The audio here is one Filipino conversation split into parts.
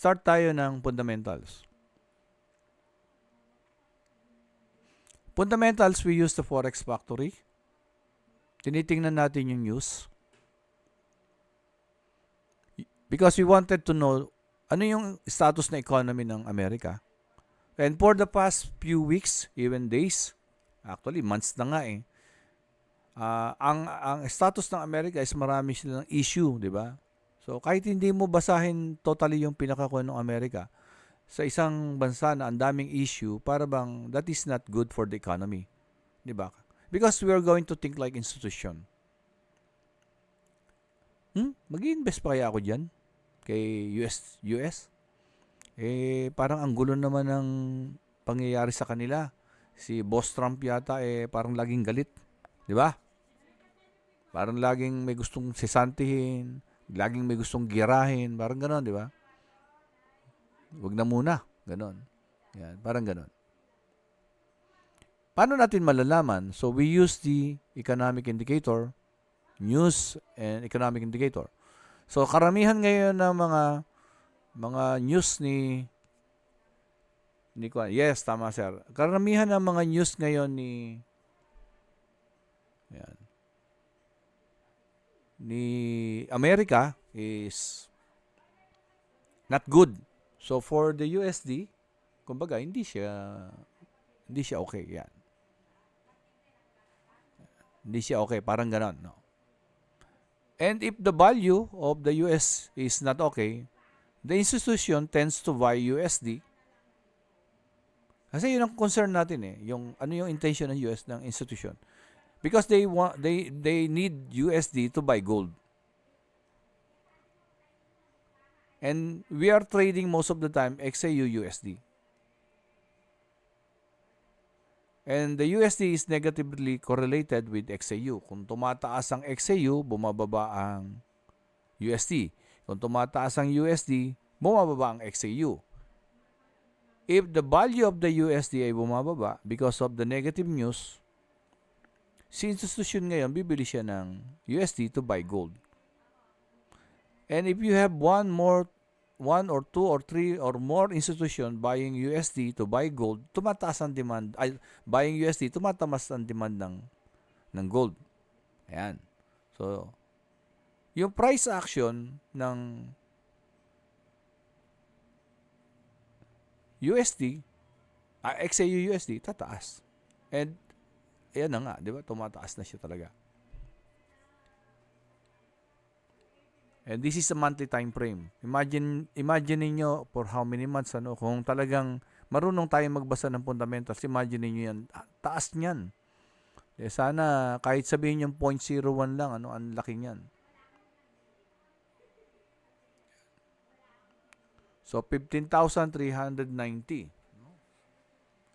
start tayo ng fundamentals. Fundamentals, we use the Forex Factory. Tinitingnan natin yung news. Because we wanted to know ano yung status na economy ng Amerika. And for the past few weeks, even days, actually months na nga eh, ang status ng Amerika is marami silang issue, di ba? So kahit hindi mo basahin totally yung pinakakuha ng Amerika, sa isang bansa na ang daming issue, para bang that is not good for the economy. Di ba? Because we are going to think like institution. Mag-i-invest pa kaya ako dyan? Kay US? Parang ang gulo naman ng pangyayari sa kanila. Si Boss Trump yata, parang laging galit. Di ba? Parang laging may gustong sesantihin, laging may gustong girahin, parang gano'n, di ba? Wag na muna. Ganon. Yan, parang ganon. Paano natin malalaman? So, we use the economic indicator, news and economic indicator. So, karamihan ngayon ng mga news ni yes, tama sir. Karamihan ng mga news ngayon ni Amerika is not good. So for the USD, kumbaga hindi siya okay yan. Hindi siya okay, parang ganon, no. And if the value of the US is not okay, the institution tends to buy USD. Kasi yun ang concern natin yung ano yung intention ng US ng institution. Because they need USD to buy gold. And we are trading most of the time XAU USD. And the USD is negatively correlated with XAU. Kung tumataas ang XAU, bumababa ang USD. Kung tumataas ang USD, bumababa ang XAU. If the value of the USD ay bumababa because of the negative news, si institution ngayon, bibili siya ng USD to buy gold. And if you have one or two or three or more institution buying USD to buy gold, tumataas ang demand, buying USD, tumataas ang demand ng gold. Ayan. So, yung price action ng USD, XAU USD, tataas. And, ayan na nga, di ba? Tumataas na siya talaga. And this is a monthly time frame. Imagine niyo for how many months, kung talagang marunong tayong magbasa ng fundamentals, imagine niyo yan, taas niyan. Sana kahit sabihin yung 0.01 lang, ang laki niyan. So 15,390.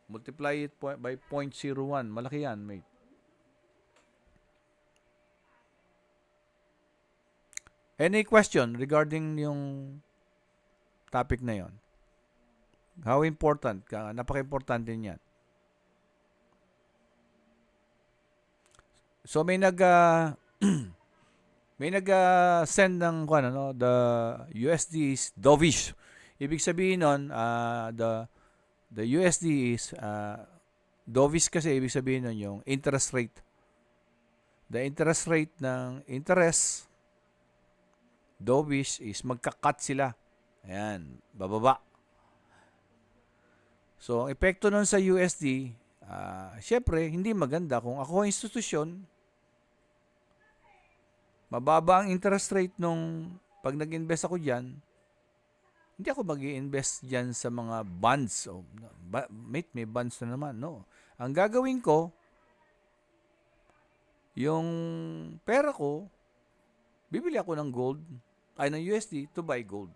Multiply it by 0.01, malaki yan, mate. Any question regarding yung topic na yon? How important? Napaka-importante niyan. So may send ng the USD is dovish. Ibig sabihin nun, the USD is dovish kasi ibig sabihin nun yung interest rate. The interest rate ng interest dovish is magka-cut sila. Ayan, bababa. So, ang epekto nun sa USD, syempre, hindi maganda. Kung ako institusyon, mababa ang interest rate nung pag nag-invest ako dyan, hindi ako mag-i-invest dyan sa mga bonds. Mate, may bonds na naman. No. Ang gagawin ko, yung pera ko, bibili ako ng gold, ng USD to buy gold.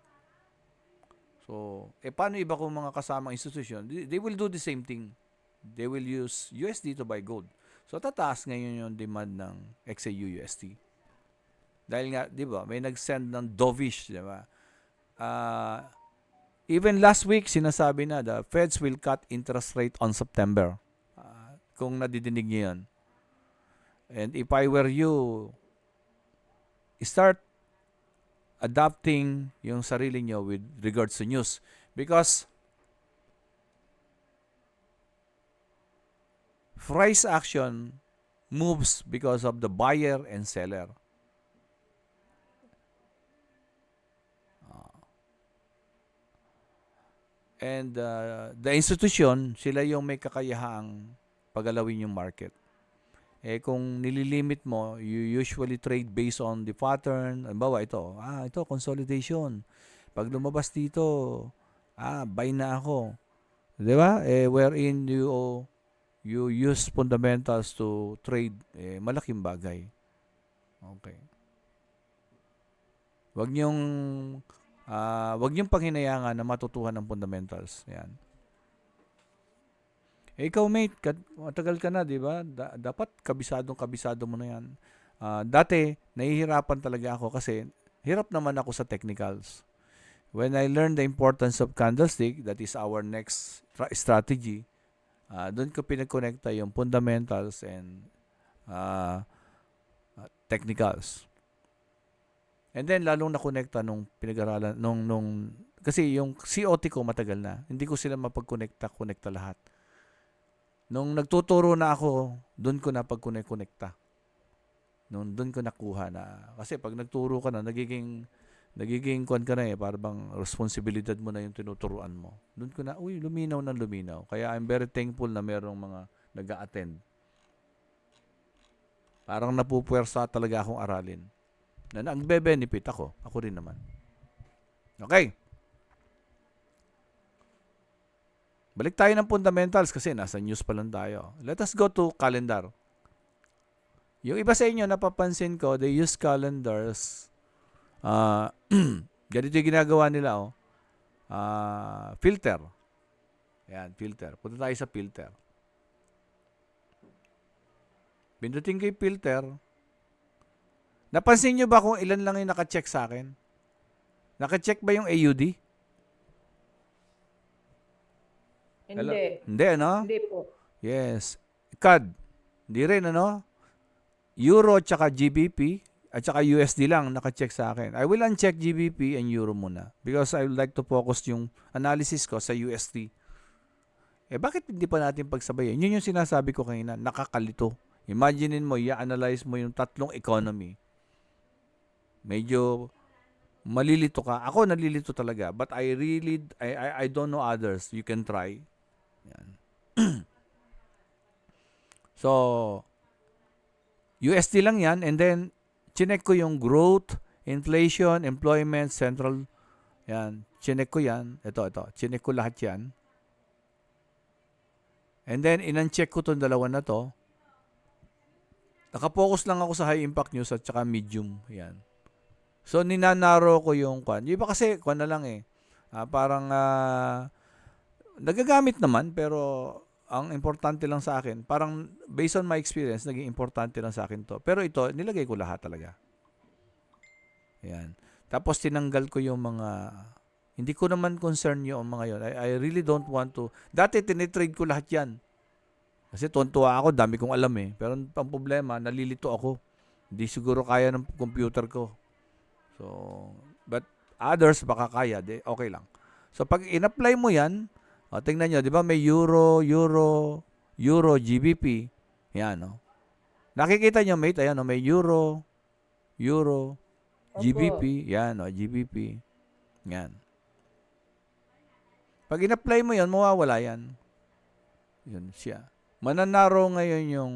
So, paano iba kung mga kasamang institution? They will do the same thing. They will use USD to buy gold. So, tataas ngayon yung demand ng XAU USD. Dahil nga, di ba, may nag-send ng dovish, di ba? Even last week, sinasabi na, the Feds will cut interest rate on September. Kung nadidinig niyo yan. And if I were you, start adapting yung sarili nyo with regards to news. Because price action moves because of the buyer and seller. And the institution, sila yung may kakayahang pagalawin yung market. Eh kung nililimit mo, you usually trade based on the pattern. Halimbawa ito consolidation. Pag lumabas dito, buy na ako. 'Di ba? Wherein you use fundamentals to trade, malaking bagay. Okay. Wag niyong panghinayangan na matutuhan ng fundamentals. Yan. Ikaw mate, matagal ka na, di ba? Dapat kabisado mo na yan. Dati, nahihirapan talaga ako kasi hirap naman ako sa technicals. When I learned the importance of candlestick, that is our next strategy, doon ko pinag-connecta yung fundamentals and technicals. And then, lalong na-connecta nung pinag-aralan, kasi yung COT ko matagal na. Hindi ko sila mapag-connecta lahat. Nung nagtuturo na ako, doon ko na pag-connecta. Doon ko nakuha na. Kasi pag nagturo ka na, nagiging kwan ka na parang responsibilidad mo na yung tinuturuan mo. Doon ko na, luminaw na luminaw. Kaya I'm very thankful na merong mga nag-a-attend. Parang napupuwersa talaga akong aralin. Na nagbe-benefit ako. Ako rin naman. Okay. Balik tayo ng fundamentals kasi nasa news pa lang tayo. Let us go to calendar. Yung iba sa inyo, napapansin ko, they use calendars. Ganito yung ginagawa nila, filter. Ayan, filter. Punta tayo sa filter. Pindutin ko yung filter. Napansin nyo ba kung ilan lang yung naka-check sa akin? Naka-check ba yung AUD? Hindi. Hindi, ano? Hindi po. Yes. CAD. Hindi rin, ano? Euro tsaka GBP at tsaka USD lang naka-check sa akin. I will uncheck GBP and Euro muna because I would like to focus yung analysis ko sa USD. Bakit hindi pa natin pagsabayin? Yun yung sinasabi ko kanina, nakakalito. Imaginein mo, i-analyze mo yung tatlong economy. Medyo malilito ka. Ako nalilito talaga, but I don't know others. You can try. Yan. So, USD lang yan, and then chinek ko yung growth, inflation, employment, central, yan, chinek ko yan, ito, chinek ko lahat yan. And then, in-uncheck ko itong dalawa na to. Nakapokus lang ako sa high impact news at saka medium, yan. So, ninanaro ko yung kwan. Yung iba kasi, kwan na lang parang, nagagamit naman, pero ang importante lang sa akin, parang based on my experience, naging importante lang sa akin to. Pero ito, nilagay ko lahat talaga. Ayan. Tapos tinanggal ko yung mga, hindi ko naman concern yung mga yon. I really don't want to. Dati tinitrade ko lahat yan. Kasi tuwa ako, dami kong alam Pero ang problema, nalilito ako. Hindi siguro kaya ng computer ko. So, but others baka kaya, okay lang. So pag in-apply mo yan, tingnan nyo, di ba may Euro, GBP. Yan, Nakikita nyo, mate, ayan, may Euro, GBP. Yan, GBP. Yan. Pag in-apply mo yan, mawawala yan. Yun siya. Mananaro ngayon yung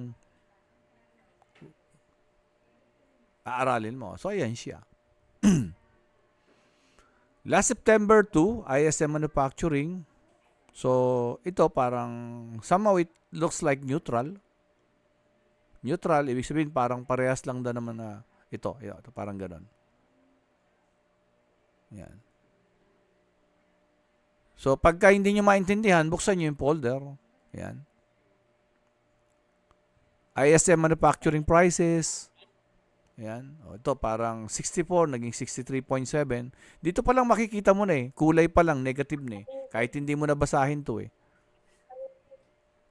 aaralin mo. So, ayan siya. Last September 2, ISM Manufacturing. So, ito parang somehow it looks like neutral. Neutral, ibig sabihin parang parehas lang na naman na ito parang ganon. Yan. So, pagka hindi nyo maintindihan, buksan nyo yung folder. Yan. ISM Manufacturing Prices. Yan. Ito parang 64, naging 63.7. Dito pa lang makikita mo na Kulay pa lang, negative na Kahit hindi mo nabasahin to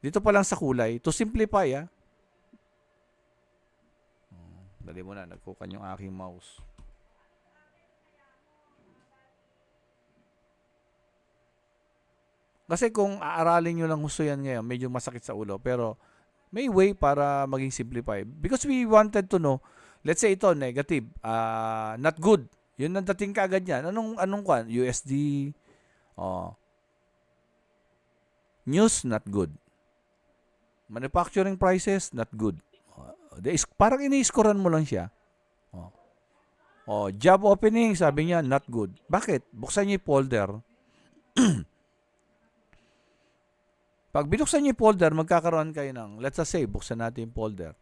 Dito pa lang sa kulay. To simplify, Dali mo na, nagkukan yung aking mouse. Kasi kung aaralin nyo lang gusto yan ngayon, medyo masakit sa ulo. Pero may way para maging simplify. Because we wanted to know, let's say ito, negative, not good. Yun ang dating kaagad yan. Anong kwan? USD, oh, news, not good. Manufacturing prices, not good. Parang ini-scorean mo lang siya. Job opening, sabi niya, not good. Bakit? Buksan niyo yung folder. Pag binuksan niyo yung folder, magkakaroon kayo ng, let's just say, buksan natin yung folder.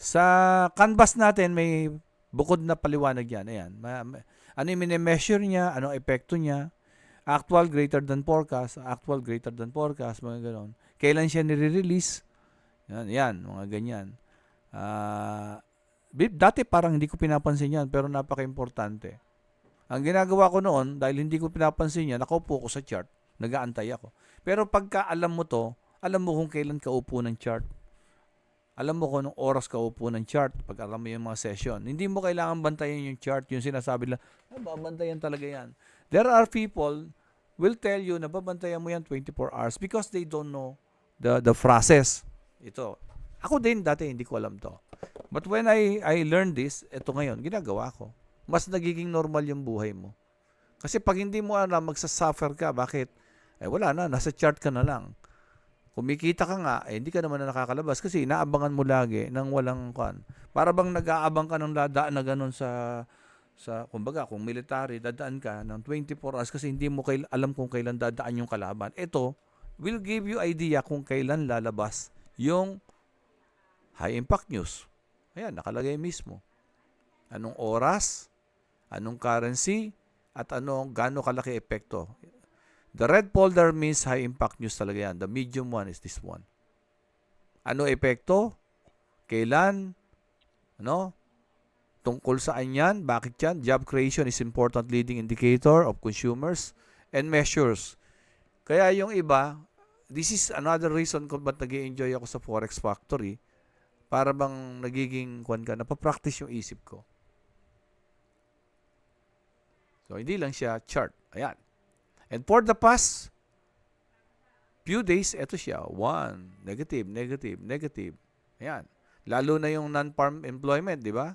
Sa canvas natin, may bukod na paliwanag yan. Ayan. Ano yung mini-measure niya, anong epekto niya, actual greater than forecast, actual greater than forecast, mga ganon. Kailan siya nire-release? Yan, mga ganyan. Dati parang hindi ko pinapansin yan, pero napaka-importante. Ang ginagawa ko noon, dahil hindi ko pinapansin yan, nakaupo ko sa chart, nag-aantay ako. Pero pagka alam mo to, alam mo kung kailan ka upo ng chart. Alam mo kung anong oras ka upo ng chart pag alam mo yung mga session. Hindi mo kailangan bantayan yung chart, yung sinasabi lang, babantayan talaga yan. There are people will tell you na babantayan mo yan 24 hours because they don't know the phrases. Ito. Ako din dati hindi ko alam to. But when I learned this, ito ngayon, ginagawa ko. Mas nagiging normal yung buhay mo. Kasi pag hindi mo alam, magsasuffer ka. Bakit? Wala na, nasa chart ka na lang. Kumikita ka nga, hindi ka naman na nakakalabas kasi inaabangan mo lagi ng walang kan. Para bang nag-aabang ka ng dadaan na ganun sa kumbaga, kung military, dadaan ka ng 24 hours kasi hindi mo alam kung kailan dadaan yung kalaban. Ito will give you idea kung kailan lalabas yung high impact news. Ayan, nakalagay mismo. Anong oras, anong currency, at gaano kalaki epekto. The red folder means high impact news talaga yan. The medium one is this one. Ano epekto? Kailan? Tungkol saan yan? Bakit yan? Job creation is important leading indicator of consumers and measures. Kaya yung iba, this is another reason kung ba't nag-i-enjoy ako sa Forex Factory. Para bang nagiging napapractice yung isip ko. So, hindi lang siya chart. Ayan. And for the past few days, eto siya. 1, negative, negative, negative. Ayan. Lalo na yung non-farm employment, di ba?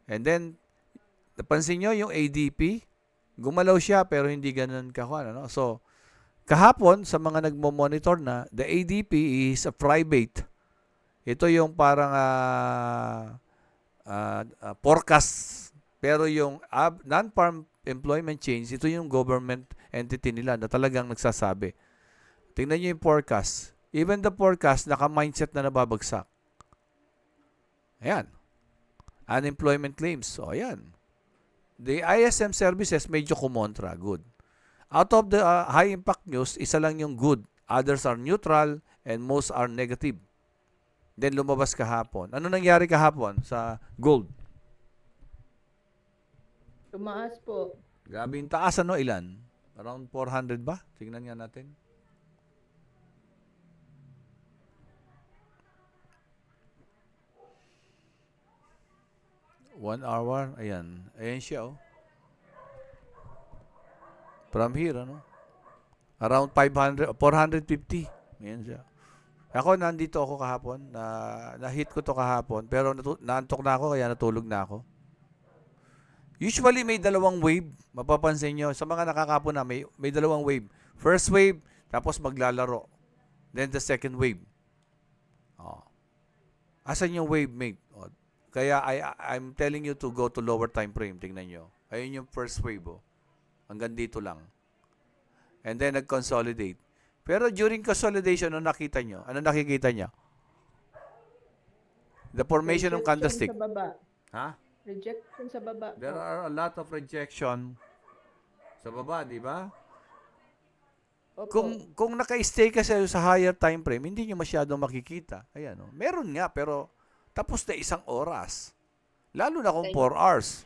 And then, napansin nyo yung ADP, gumalaw siya pero hindi ganun kakuan. So, kahapon, sa mga nagmo-monitor na, the ADP is a private. Ito yung parang forecast. Pero yung non-farm employment change, ito yung government entity nila na talagang nagsasabi. Tingnan nyo yung forecast. Even the forecast, naka-mindset na nababagsak. Ayan. Unemployment claims. So, ayan. The ISM services, medyo kumontra. Good. Out of the high impact news, isa lang yung good. Others are neutral and most are negative. Then lumabas kahapon. Ano nangyari kahapon sa gold? Tumaas po. Grabe yung taas, ilan? Around 400 ba? Tingnan nga natin. One hour. Ayan. Ayan siya, From here, Around 450. Ayan siya. Ako, nandito ako kahapon. Na-hit ko to kahapon. Pero naantok na ako, kaya natulog na ako. Usually, may dalawang wave. Mapapansin nyo, sa mga nakakapo na, may dalawang wave. First wave, tapos maglalaro. Then the second wave. Asan yung wave, mate? Kaya I'm telling you to go to lower time frame. Tingnan nyo. Ayun yung first wave, Hanggang dito lang. And then, nag-consolidate. Pero during consolidation, ano nakita nyo? Ano nakikita nyo? The formation ng candlestick. Sa baba. Ha? Rejection sa baba. There are a lot of rejection sa baba, di ba? Opo. Kung naka-stay ka sa higher time frame, hindi nyo masyadong makikita. Ayan, meron nga, pero tapos na 1 oras. Lalo na kung 4 hours.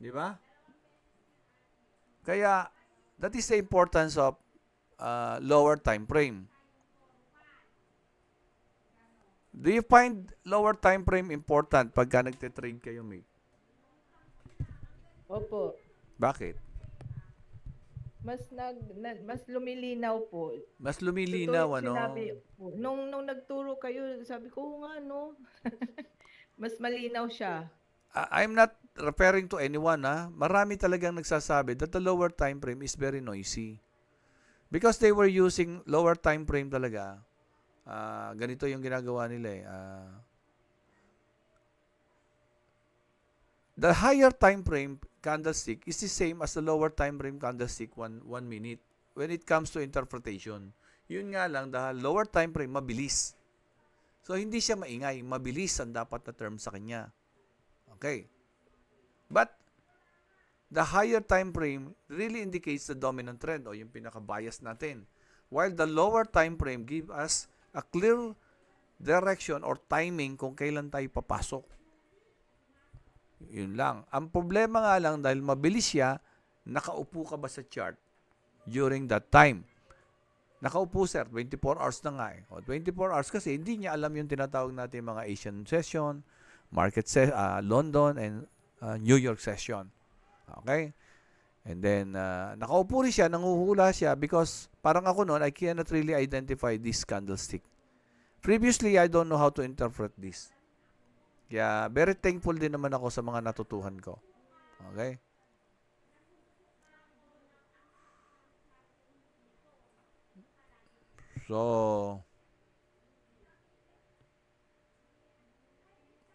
Di ba? Kaya, that is the importance of lower time frame. Do you find lower time frame important pagka nagte-trade kayo, mate? Opo. Bakit? mas lumilinaw po. Mas Totoo lumilinaw, yung ano? sinabi po. Nung nagturo kayo, sabi ko, "Oo nga, no." Mas malinaw siya. I'm not referring to anyone, ha. Marami talagang nagsasabi that the lower time frame is very noisy. Because they were using lower time frame talaga. Ganito yung ginagawa nila eh. The higher time frame candlestick is the same as the lower time frame candlestick 1 minute when it comes to interpretation. Yun nga lang, the lower time frame mabilis. So hindi siya maingay, mabilis ang dapat na term sa kanya. Okay. But the higher time frame really indicates the dominant trend o yung pinaka-bias natin. While the lower time frame give us a clear direction or timing kung kailan tayo papasok. Yun lang. Ang problema nga lang dahil mabilis siya, nakaupo ka ba sa chart during that time? Nakaupo sir, 24 hours na nga eh. O, 24 hours kasi hindi niya alam yung tinatawag natin mga Asian session, London and New York session. Okay? And then, nakaupo rin siya, nanguhula siya because parang ako noon, I cannot really identify this candlestick. Previously, I don't know how to interpret this. Kaya, very thankful din naman ako sa mga natutuhan ko. Okay? So,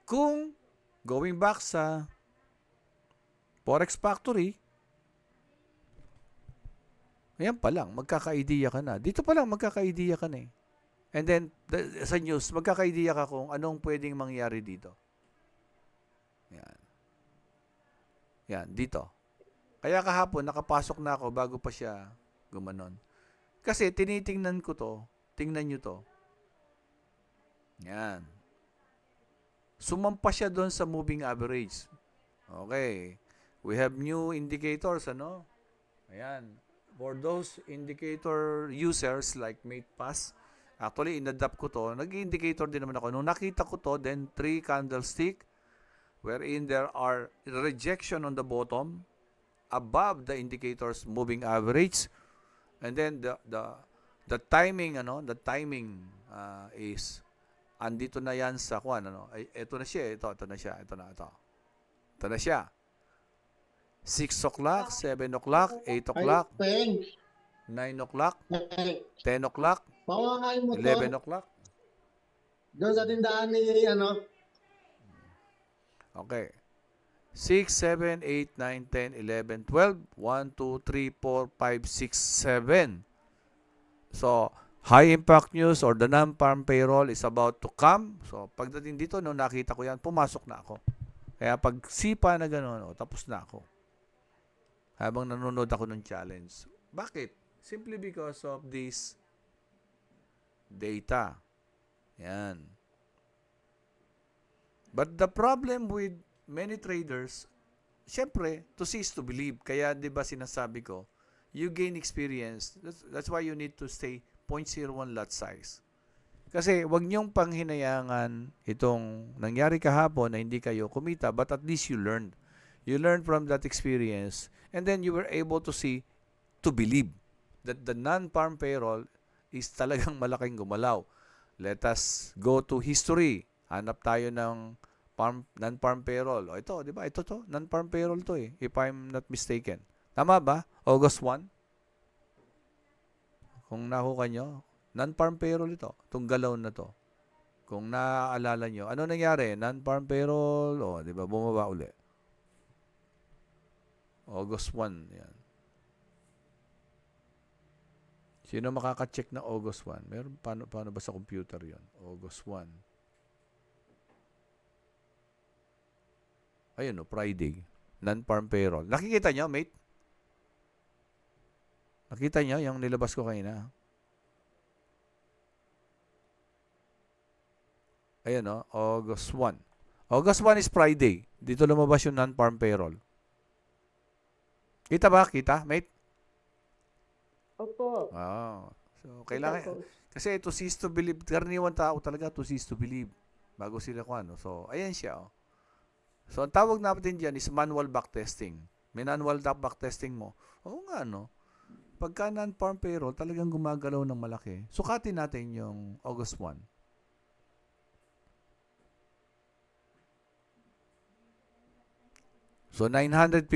kung going back sa Forex Factory, ayan pa lang, magkaka-idea ka na. Dito pa lang, magkaka-idea ka na eh. And then, sa news, magkaka-idea ka kung anong pwedeng mangyari dito. Yan. Yan, dito. Kaya kahapon, nakapasok na ako bago pa siya gumanon. Kasi tinitingnan ko to, tingnan nyo to. Yan. Sumampa siya doon sa moving average. Okay. We have new indicators, ano? Ayan. For those indicator users like MatePass, actually, in-adapt ko to. Nag-indicator din naman ako. Nung nakita ko to, then 3 candlestick, wherein there are rejection on the bottom, above the indicator's moving average, and then the timing is andito na yan sa kuan ito na siya, ito na siya, ito na siya. 6 o'clock, 7 o'clock, 8 o'clock, 9 o'clock, 10 o'clock, Bawa nga yung 11 motor o'clock. doon sa tindahan ni Okay. 6, 7, 8, 9, 10, 11, 12. 1, 2, 3, 4, 5, 6, 7. So, high impact news or the non-farm payroll is about to come. So, pagdating dito, nung nakita ko yan, pumasok na ako. Kaya pag sipa na gano'n, tapos na ako. Habang nanonood ako ng challenge. Bakit? Simply because of this data. Yan. But the problem with many traders, syempre, to see is to believe. Kaya, di ba sinasabi ko, you gain experience. That's why you need to stay 0.01 lot size. Kasi, wag niyong panghinayangan itong nangyari kahapon na hindi kayo kumita, but at least you learned. You learned from that experience, and then you were able to see, to believe, that the non-farm payroll is talagang malaking gumalaw. Let us go to history. Hanap tayo ng non-farm payroll. O ito, di ba? Ito to. Non-farm payroll to eh. If I'm not mistaken. Tama ba? August 1? Kung nakuha nyo, non-farm payroll ito. Itong galaw na to. Kung naaalala nyo, ano nangyari? Non-farm payroll, o di ba? Bumaba uli. August 1. Yan. Sino makaka-check na August 1? Meron, paano ba sa computer yon? August 1. Ayun o, Friday. Non-farm payroll. Nakikita nyo, mate? Nakita nyo yung nilabas ko kanina? Ayun o, August 1. August 1 is Friday. Dito lumabas yung non-farm payroll. Kita ba? Kita, mate? Opo. Oh. So, Kita kailangan, ko. kasi to cease to believe, karaniwan tao talaga to cease to believe bago sila kung ano. So, ayan siya. Oh. So, ang tawag natin dyan is manual backtesting. May manual backtesting mo. Oo nga, no? Pagka non-farm payroll, talagang gumagalaw ng malaki. Sukatin natin yung August 1. So, 957.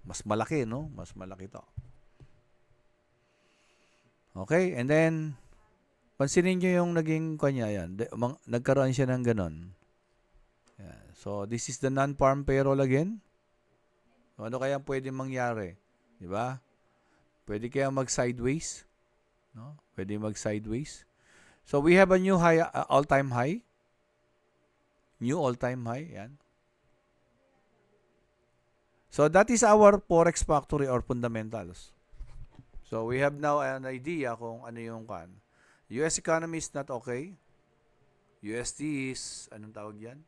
Mas malaki, no? Mas malaki to. Okay, and then, pansinin nyo yung naging kanya yan. Nagkaroon siya ng ganon. Yan. So, this is the non-farm payroll again. So, ano kaya pwede mangyari? Di ba? Pwede kaya mag-sideways? No? Pwede mag-sideways. So, we have a new high, all-time high. New all-time high. Yan. So, that is our Forex factory or fundamentals. So, we have now an idea kung ano yung kan. US economy is not okay. USD is, anong tawag yan?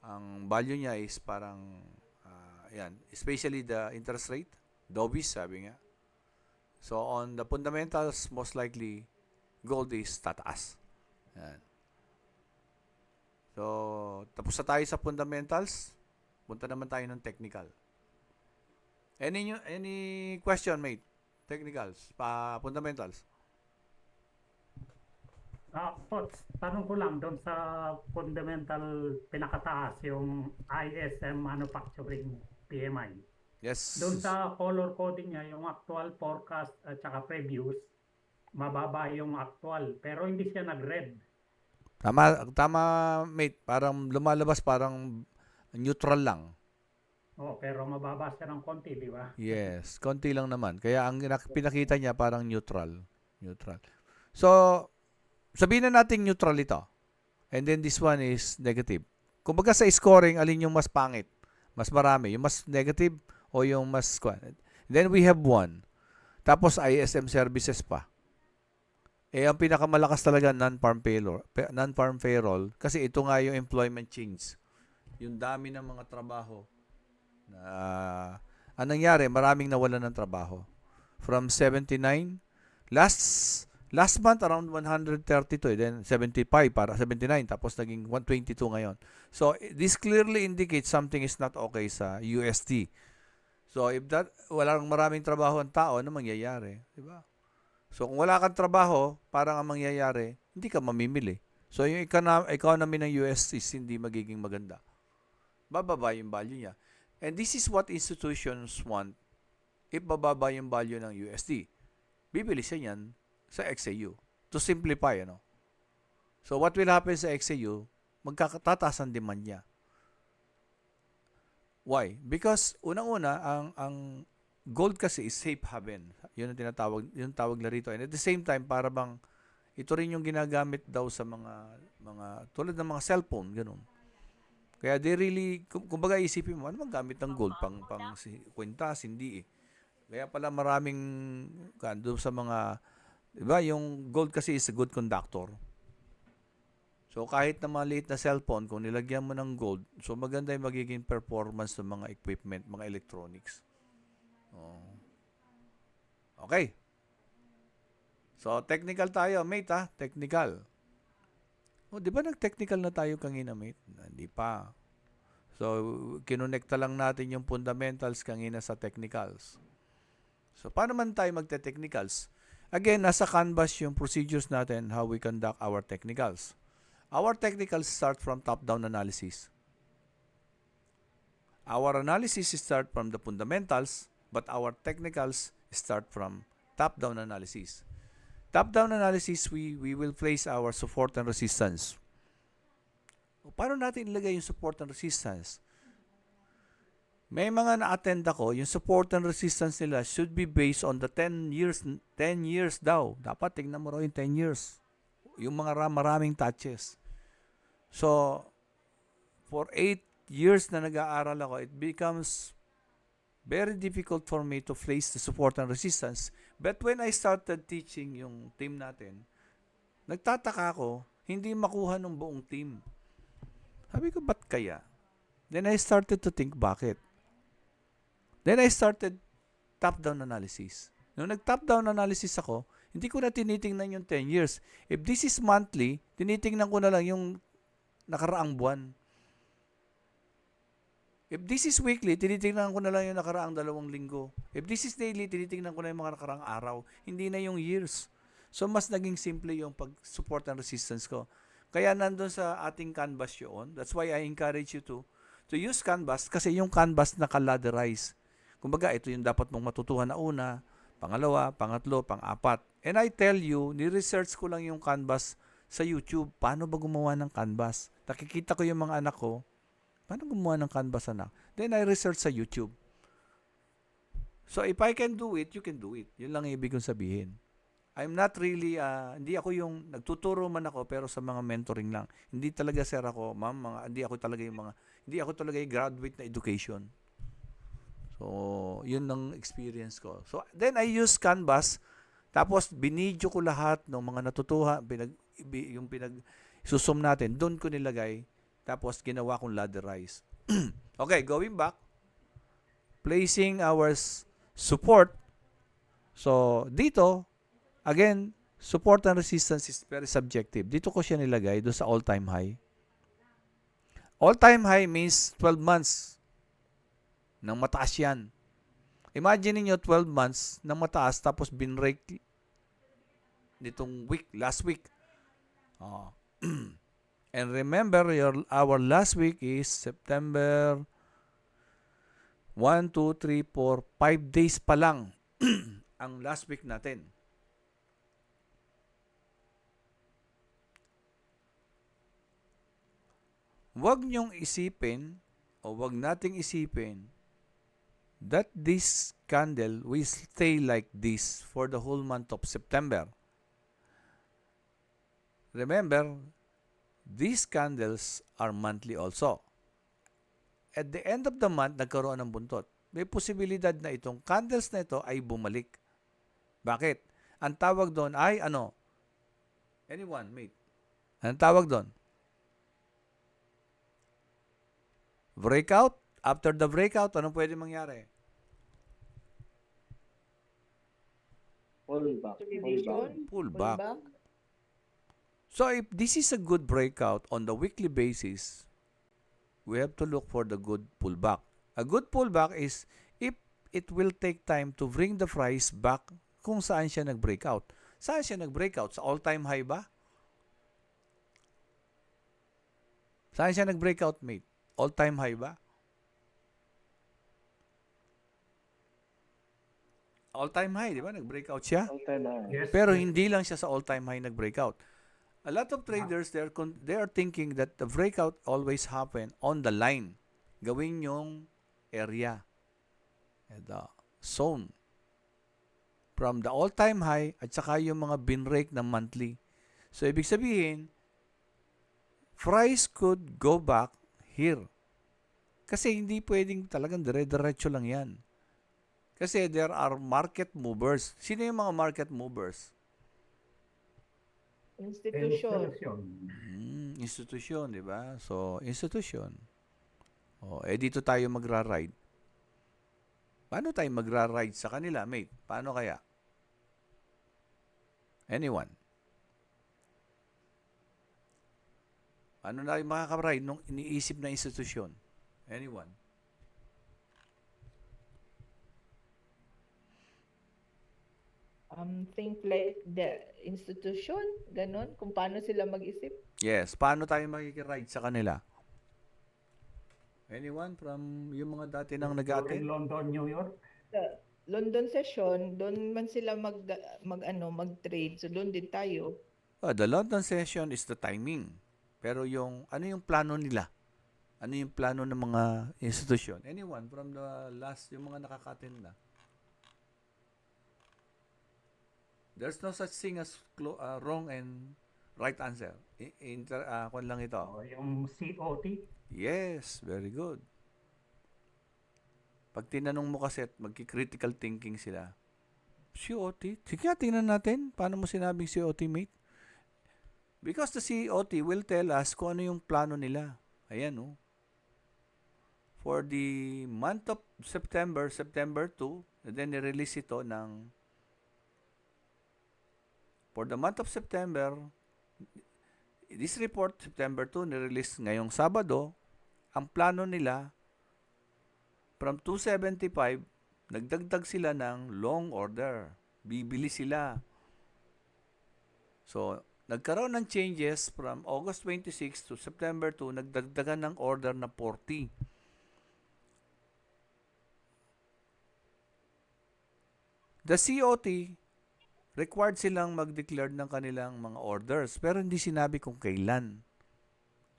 Ang value niya is parang, yan, especially the interest rate. Dobis, sabi nga. So, on the fundamentals, most likely, gold is tataas. Yan. So, tapos na tayo sa fundamentals. Punta naman tayo ng technical. Any question, mate? Technicals, fundamentals. Pots, tanong ko lang doon sa fundamental pinakataas, yung ISM Manufacturing PMI. Yes. Doon sa color coding niya, yung actual forecast at saka previous, mababa yung actual. Pero hindi siya nag-red. Tama, mate. Parang lumalabas, parang neutral lang. Pero mababa siya ng konti, di ba? Yes, konti lang naman. Kaya ang pinakita niya parang neutral. Neutral. So, sabihin na natin neutral ito. And then this one is negative. Kumbaga sa scoring, alin yung mas pangit? Mas marami. Yung mas negative o yung mas... Then we have 1. Tapos ISM services pa. Ang pinakamalakas talaga non-farm payroll kasi ito nga yung employment change. Yung dami ng mga trabaho na anong nangyari, maraming nawalan ng trabaho. From 79, last month around 132, then 75 para 79, tapos naging 122 ngayon. So this clearly indicates something is not okay sa USD. So if that walang maraming trabaho ang tao, ano mangyayari, di ba? So kung wala kang trabaho, parang ang mangyayari, hindi ka mamimili. So yung economy ng US is hindi magiging maganda. Bababa yung value niya. And this is what institutions want if bababa yung value ng USD. Bibili siya yan sa XAU. To simplify, ano? So, what will happen sa XAU? Magkatataas ang demand niya. Why? Because, unang-una, ang gold kasi is safe haven. Yun ang yung tawag na rito. And at the same time, para bang, ito rin yung ginagamit daw sa mga tulad ng mga cellphone, ganun. Kaya they really, kumbaga isipin mo, ano gamit ng gold? Pang kwintas, hindi eh. Kaya pala maraming, doon sa mga, diba, yung gold kasi is a good conductor. So kahit na maliit na cellphone, kung nilagyan mo ng gold, so maganda yung magiging performance ng mga equipment, mga electronics. Okay. So technical tayo, mate ha, technical. Di ba nag-technical na tayo kanina, mate? Hindi pa. So, kinonekta lang natin yung fundamentals kanina sa technicals. So, paano man tayo magte-technicals? Again, nasa canvas yung procedures natin how we conduct our technicals. Our technicals start from top-down analysis. Our analysis start from the fundamentals, but our technicals start from top-down analysis. Top-down analysis, we will place our support and resistance. Paano natin ilagay yung support and resistance? May mga na-attend ako, yung support and resistance nila should be based on the 10 years daw. Dapat tingnan mo raw yung 10 years. Yung mga maraming touches. So, for 8 years na nag-aaral ako, it becomes very difficult for me to place the support and resistance. But when I started teaching yung team natin, nagtataka ako, hindi makuha ng buong team. Sabi ko, ba't kaya? Then I started to think, bakit? Then I started top-down analysis. Nung nag-top-down analysis ako, hindi ko na tinitingnan yung 10 years. If this is monthly, tinitingnan ko na lang yung nakaraang buwan. If this is weekly, tinitingnan ko na lang yung nakaraang 2 linggo. If this is daily, tinitingnan ko na yung mga nakaraang araw. Hindi na yung years. So, mas naging simple yung pag-support and resistance ko. Kaya nandun sa ating canvas yun. That's why I encourage you to use canvas kasi yung canvas naka-laderize. Kumbaga, ito yung dapat mong matutuhan na una, pangalawa, pangatlo, pang-apat. And I tell you, ni-research ko lang yung canvas sa YouTube. Paano ba gumawa ng canvas? Nakikita ko yung mga anak ko, paano gumawa ng canvas, anak? Then I research sa YouTube. So if I can do it, you can do it. Yun lang ibig kong sabihin. I'm not really, hindi ako yung, nagtuturo man ako, pero sa mga mentoring lang. Hindi talaga sir ako, ma'am, hindi ako talaga yung graduate na education. So, yun ang experience ko. So, then I use Canvas, tapos binidyo ko lahat ng mga natutuhan, yung susum natin, doon ko nilagay, tapos ginawa kong laderize. Okay, going back, placing our support. So, dito, again, support and resistance is very subjective. Dito ko siya nilagay doon sa all-time high. All-time high means 12 months nang mataas yan. Imagine niyo 12 months nang mataas tapos binrake nitong last week. And remember, our last week is September 1, 2, 3, 4, 5 days pa lang ang last week natin. Huwag niyong isipin o huwag nating isipin that this candle will stay like this for the whole month of September. Remember, these candles are monthly also. At the end of the month, nagkaroon ng buntot. May posibilidad na itong candles na ito ay bumalik. Bakit? Ang tawag doon ay ano? Anyone, mate? Anong tawag doon? Breakout? After the breakout, anong pwede mangyari? Pullback. Pullback. So if this is a good breakout on the weekly basis, we have to look for the good pullback. A good pullback is if it will take time to bring the price back kung saan siya nag-breakout. Saan siya nag-breakout? Sa all-time high ba? Saan siya nag-breakout, mate? All-time high ba? All-time high, di ba? Nag-breakout siya. Yes, Pero yes. hindi lang siya sa all-time high nag-breakout. A lot of traders, they are thinking that the breakout always happen on the line. Gawin yung area. The zone. From the all-time high at saka yung mga binrake na monthly. So, ibig sabihin, price could go back here. Kasi hindi pwedeng talagang dire-diretso lang yan. Kasi there are market movers. Sino yung mga market movers? Institution. Institution, di ba? So, institution. Dito tayo magra-ride. Paano tayo magra-ride sa kanila, mate? Paano kaya? Anyone? Paano na tayo makaka-ride nung iniisip na institusyon? Anyone? Think like the institution, ganon, kung paano sila mag-isip. Yes. Paano tayo makikiride sa kanila? Anyone from yung mga dati nang During nag-attend? London, New York. Sa London session, doon man sila mag-trade. So doon din tayo. The London session is the timing. Pero ano yung plano nila? Ano yung plano ng mga institusyon? Anyone from the last, yung mga nakaka-attend na? There's no such thing as wrong and right answer. Kung lang ito. Yung COT. Yes, very good. Pag tinanong mo kasi, magki-critical thinking sila. COT? Sige nga, tingnan natin. Paano mo sinabing COT, mate? Because the COT will tell us kung ano yung plano nila. Ayan, oh. For the month of September 2, and then nirelease ito ng for the month of September, this report, September 2, nirelease ngayong Sabado, ang plano nila From 275, nagdagdag sila ng long order. Bibili sila. So, nagkaroon ng changes from August 26 to September 2, nagdagdagan ng order na 40. The COT required silang mag-declare ng kanilang mga orders pero hindi sinabi kung kailan.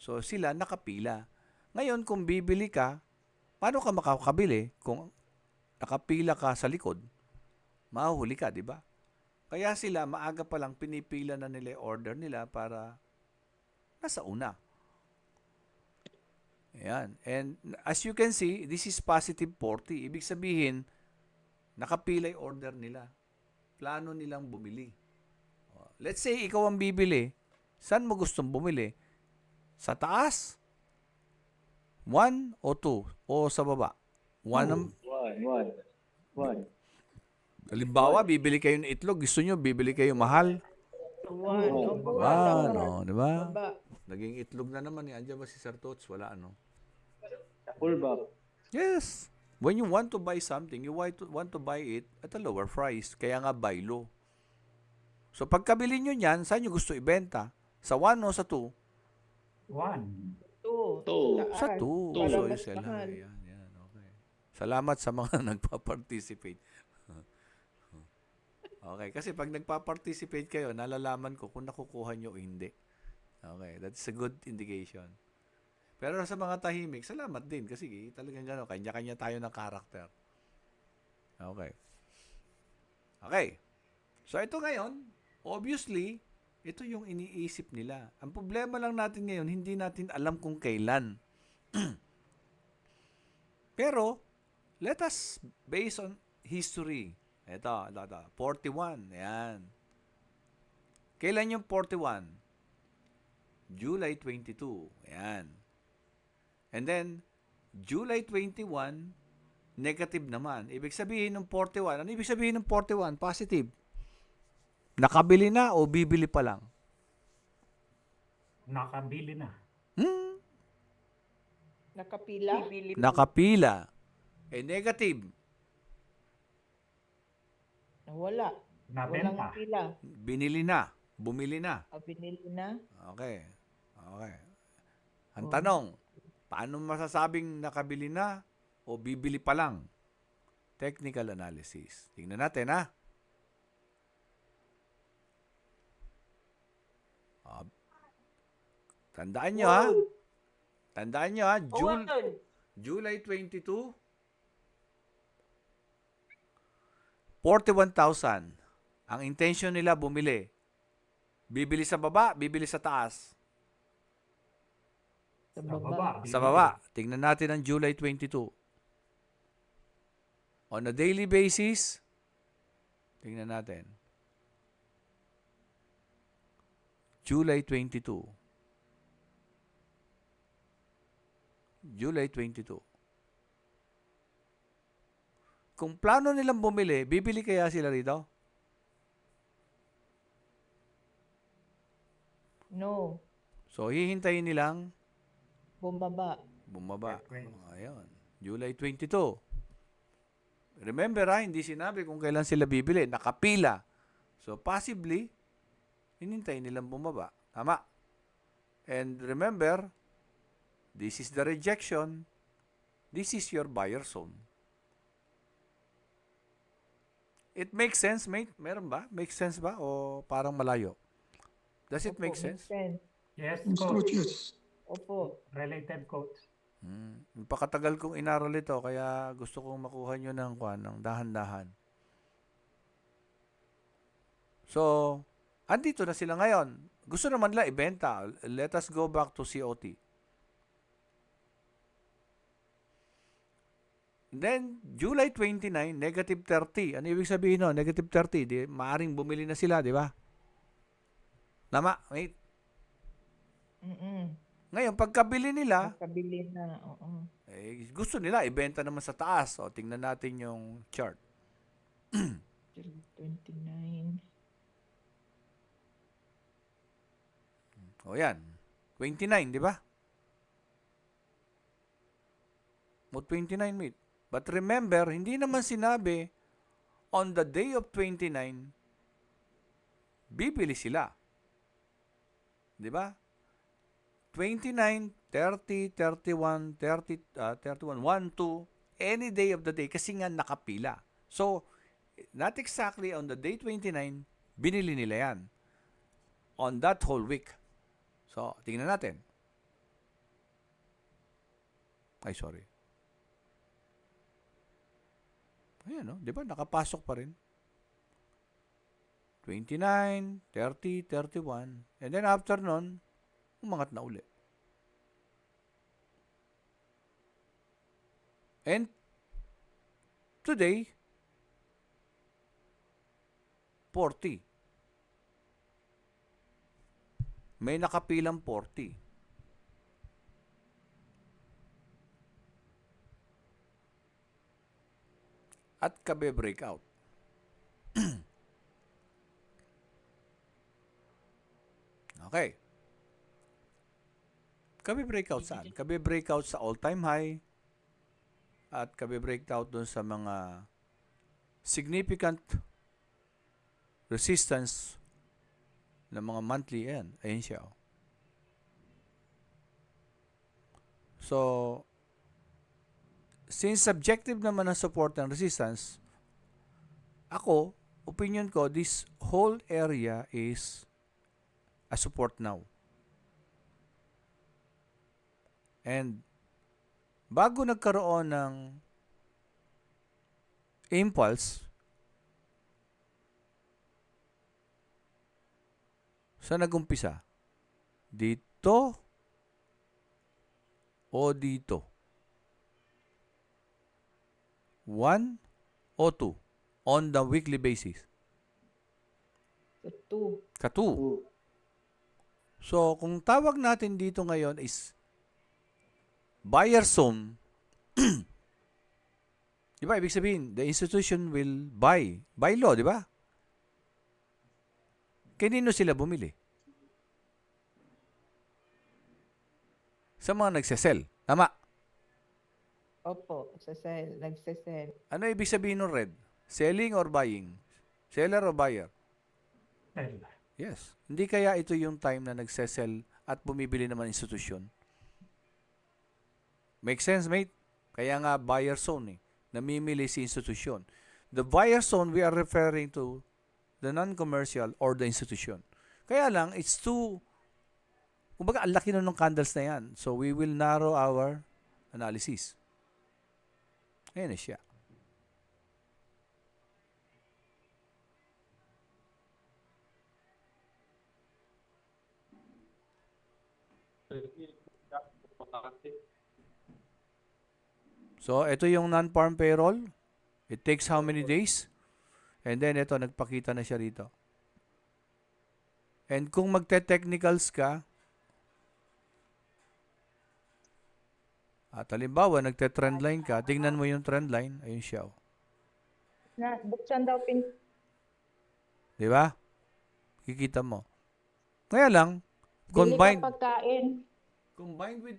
So sila nakapila. Ngayon kung bibili ka, paano ka makakabili kung nakapila ka sa likod? Mahuhuli ka, di ba? Kaya sila maaga pa lang pinipila na nila yung order nila para nasa una. Ayan. And as you can see, this is positive 40. Ibig sabihin, nakapila yung order nila. Plano nilang bumili. Let's say, ikaw ang bibili. Saan mo gustong bumili? Sa taas? 1 o 2? O sa baba? 1 ang... One. Halimbawa, bibili kayo ng itlog. Gusto nyo, bibili kayo mahal. 1. Opo. Ano, di ba? Baba. Naging itlog na naman. Andiyan ba si Sir Tots? Wala, ano? Full back. Yes. When you want to buy something, you want to buy it at a lower price. Kaya nga buy low. So pagkabili nyo niyan, saan nyo gusto ibenta? Sa 1 o sa 2? 1. 2. Sa 2. Para So, mas sila. mahal. Yan, okay. Salamat sa mga nagpa-participate. Okay, kasi pag nagpa-participate kayo, nalalaman ko kung nakukuha nyo o hindi. Okay, that's a good indication. Pero sa mga tahimik, salamat din kasi talagang gano'n, kanya-kanya tayo ng karakter. Okay. Okay. So ito ngayon, obviously, ito yung iniisip nila. Ang problema lang natin ngayon, hindi natin alam kung kailan. Pero, let us based on history. Ito, 41. Yan. Kailan yung 41? July 22. Yan. And then, July 21, negative naman. Ibig sabihin ng 41. Ano ibig sabihin ng 41? Positive. Nakabili na o bibili pa lang? Nakabili na. Nakapila. Nakapila. Negative. Wala. Nabenta. Walang pila. Binili na. Bumili na. Binili na. Okay. Okay. Ang tanong, paano masasabing nakabili na o bibili pa lang? Technical analysis. Tingnan natin, ha? Tandaan nyo, ha? Tandaan nyo, ha? July 22, 41,000. Ang intention nila bumili. Bibili sa baba, bibili sa taas. Sa Sa baba. baba. Sa baba, tingnan natin ang July 22. On a daily basis, tingnan natin. July 22. July 22. Kung plano nilang bumili, bibili kaya sila rito? No. So, hihintayin nilang Bumaba. bumaba. Ayun. July 22. Remember, hindi sinabi kung kailan sila bibili. Nakapila. So, possibly, hinintayin nilang bumaba. Tama. And remember, this is the rejection. This is your buyer zone. It makes sense, mate? Meron ba? Makes sense ba? O parang malayo? Does it make sense? Yes, Yes, coach. coach, yes. Opo. Related coach. Napakatagal kong inaral ito, kaya gusto kong makuha nyo ng dahan-dahan. So, andito na sila ngayon. Gusto naman nila ibenta. Let us go back to COT. Then, July 29, negative 30. Ano ibig sabihin no? Negative 30. Maaring bumili na sila, di ba? Tama, mate? Ngayon, pagkabili nila, Nakabili na. Oo. gusto nila ibenta naman sa taas. O, tingnan natin yung chart. 29. O, yan. 29, di ba? Mo 29, mate. But remember, hindi naman sinabi on the day of 29, bibili sila. Di ba? 29, 30, 31, 31, 1, 2, any day of the day kasi nga nakapila. So, not exactly on the day 29, binili nila yan. On that whole week. So, tingnan natin. Ay, sorry. Ayan, no? Di ba? Nakapasok pa rin. 29, 30, 31. And then after nun, umangat na uli. And today, 40. May nakapilang 40. At kabe-breakout. Okay. Kabe-breakout saan? Kabe-breakout sa all-time high at kabe-breakout dun sa mga significant resistance ng mga monthly yan. Ayun siya. Oh. So, since subjective naman ang support and resistance, ako, opinion ko, this whole area is a support now. And bago nagkaroon ng impulse, saan nagumpisa? Dito o dito? 1 o 2 on the weekly basis? So, 2. Ka 2. So, kung tawag natin dito ngayon is buyer zone, di ba? Ibig sabihin, the institution will buy. Buy law, di ba? Kanino sila bumili? Sa mga nagsesell. Tama. Opo, nagsasell. Ano ibig sabihin ng red? Selling or buying? Seller or buyer? Well, Yes. Hindi kaya ito yung time na nagsesell at bumibili naman institusyon? Make sense, mate? Kaya nga buyer zone eh. Namimili si institusyon. The buyer zone, we are referring to the non-commercial or the institution. Kaya lang, it's too, kumbaga, ang laki nun ng candles na yan. So, we will narrow our analysis. Ayan na siya. So, ito yung non-farm payroll. It takes how many days? And then, ito, nagpakita na siya rito. And kung magte-technicals ka, at halimbawa, nagte-trend line ka, tingnan mo yung trend line, ayun siya. Oh. Buksan daw pin. Di ba? Kikita mo. Kaya lang, Combined with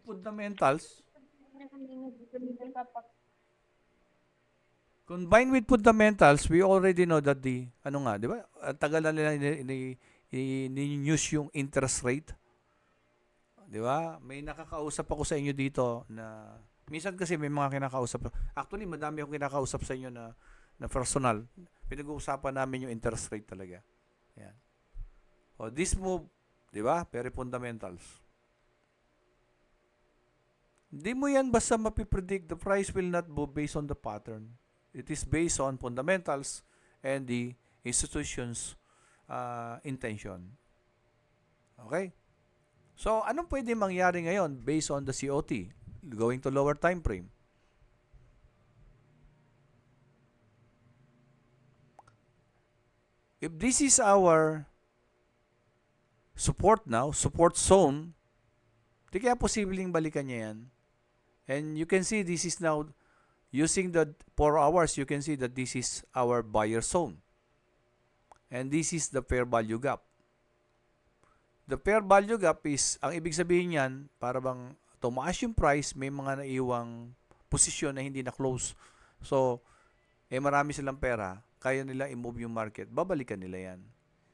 fundamentals, we already know that di ba? Tagal na nila ni-news yung interest rate. Di ba? May nakakausap ako sa inyo dito na, minsan kasi may mga kinakausap. Actually, madami akong kinakausap sa inyo na personal. Pinag-uusapan namin yung interest rate talaga. Yan. O, this move, di ba? Very fundamentals. Di mo yan basta mapipredict. The price will not move based on the pattern. It is based on fundamentals and the institution's intention. Okay? So, anong pwede mangyari ngayon based on the COT? Going to lower time frame. If this is our support now, support zone, di kaya posibleng balikan niya yan. And you can see this is now, using the 4 hours, you can see that this is our buyer zone. And this is the fair value gap. The fair value gap is, ang ibig sabihin niyan, para bang tumaas yung price, may mga naiwang posisyon na hindi na-close So, marami silang pera, kaya nila i-move yung market, babalikan nila yan.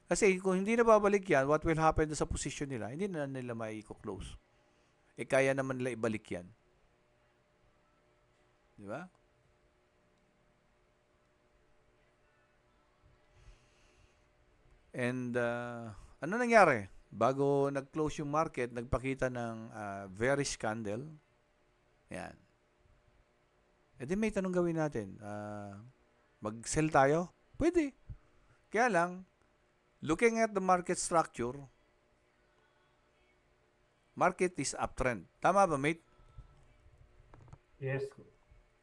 Kasi kung hindi na babalik yan, what will happen sa position nila? Hindi na nila mai-close. Kaya naman nila ibalik yan. Di ba? And ano nangyari? Bago nag-close yung market, nagpakita ng bearish candle. Yan. Di may tanong gawin natin. Mag-sell tayo? Pwede. Kaya lang, looking at the market structure, market is uptrend. Tama ba, mate? Yes.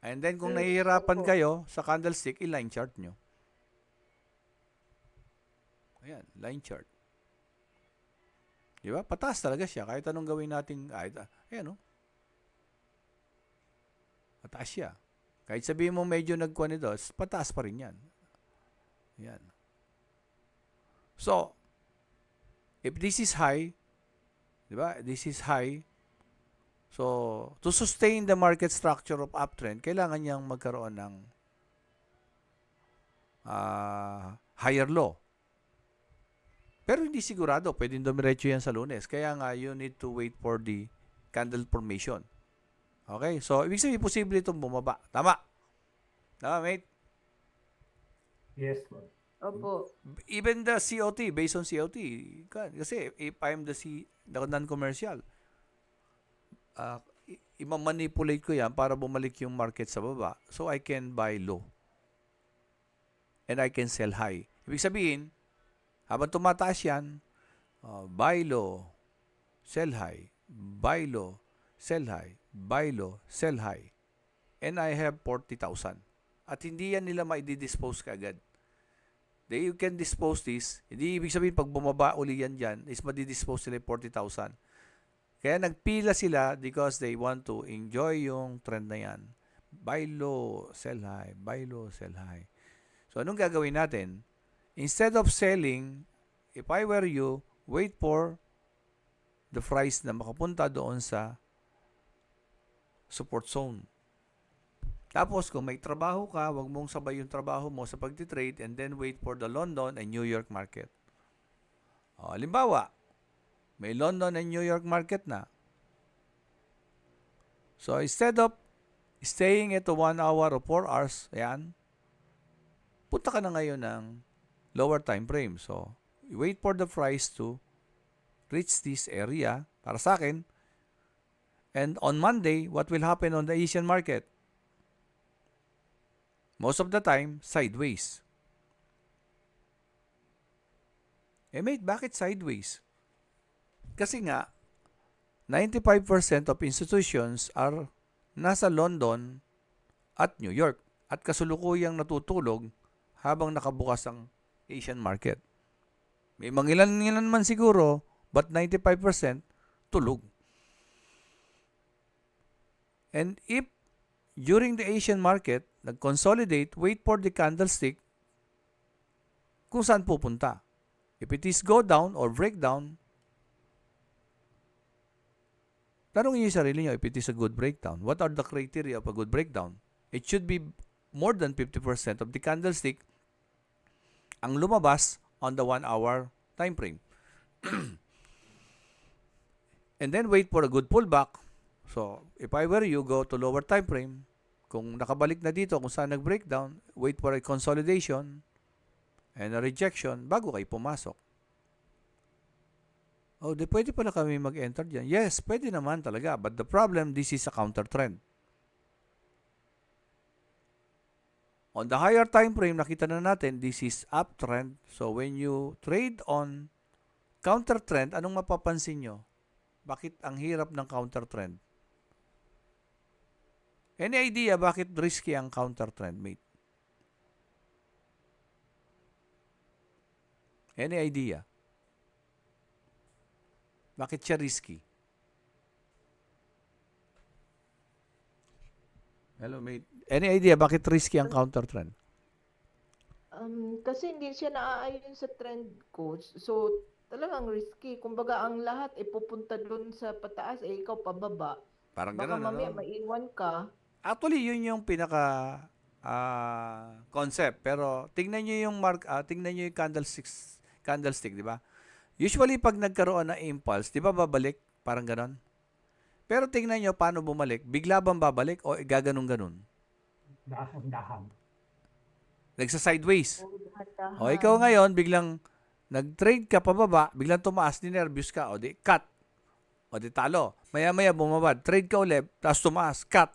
And then kung Yes, nahihirapan opo. kayo sa candlestick, i-line chart nyo. Ayan, line chart. Di ba? Pataas talaga siya. Kahit anong gawin natin, ayan o. Pataas siya. Kahit sabihin mo medyo nagkuhan ito, pataas pa rin yan. Ayan. So, if this is high, di ba? This is high. So, to sustain the market structure of uptrend, kailangan niyang magkaroon ng higher low. Pero hindi sigurado, pwedeng dumiretso yan sa Lunes. Kaya nga, you need to wait for the candle formation. Okay? So, ibig sabihin, posible itong bumaba. Tama? Tama, mate? Yes. Opo. Even the COT, based on COT, kasi if I'm the non-commercial, i-manipulate ko yan para bumalik yung market sa baba. So, I can buy low. And I can sell high. Ibig sabihin, habang tumataas yan, buy low, sell high, buy low, sell high, buy low, sell high. And I have 40,000. At hindi yan nila ma-dispose kaagad. You can dispose this. Hindi ibig sabihin pag bumaba uli yan dyan, is madidispose nila 40,000. Kaya nagpila sila because they want to enjoy yung trend na yan. Buy low, sell high, buy low, sell high. So anong gagawin natin? Instead of selling, if I were you, wait for the price na makapunta doon sa support zone. Tapos, kung may trabaho ka, wag mong sabay yung trabaho mo sa pagtitrade and then wait for the London and New York market. Halimbawa, may London and New York market na. So, instead of staying at 1 hour or 4 hours, ayan, punta ka na ngayon ng lower time frame. So, wait for the price to reach this area, para sa akin. And on Monday, what will happen on the Asian market? Most of the time, sideways. Mate, bakit sideways? Kasi nga, 95% of institutions are nasa London at New York at kasulukuyang natutulog habang nakabukas ang Asian market. May mangilan-ngilan man siguro, but 95% tulog. And if during the Asian market, nag-consolidate, wait for the candlestick, kung saan pupunta. If it is go down or break down, tanongin niyo yung sarili niyo if it is a good breakdown. What are the criteria of a good breakdown? It should be more than 50% of the candlestick ang lumabas on the 1 hour time frame. And then wait for a good pullback. So, if I were you, go to lower time frame. Kung nakabalik na dito, kung saan nag-breakdown, wait for a consolidation and a rejection bago kayo pumasok. Di pwede pala kami mag-enter dyan. Yes, pwede naman talaga. But the problem, this is a counter trend. On the higher time frame, nakita na natin, this is uptrend. So, when you trade on counter trend, anong mapapansin nyo? Bakit ang hirap ng counter trend? Any idea bakit risky ang counter trend, mate? Any idea? Bakit siya risky? Hello, mate. Any idea bakit risky ang counter trend? Kasi hindi siya naaayon sa trend ko. So, talagang risky. Kumbaga, ang lahat pupunta doon sa pataas, ikaw pababa. Parang Baka ganun, mamaya ano? maiwan ka. Actually, yun yung pinaka concept. Pero tingnan niyo yung tingnan niyo yung candlestick, di ba? Usually pag nagkaroon ng impulse, di ba babalik? Parang ganon. Pero tingnan niyo paano bumalik. Bigla bang babalik o gaganong-ganon? Dahan-dahan. Nagsa-sideways. Oo, dahan-dahan. O ikaw ngayon, biglang nag-trade ka pababa, biglang tumaas, ninervyos ka, o di cut. O di talo. Maya-maya bumaba, trade ka ulit, tapos tumaas, cut.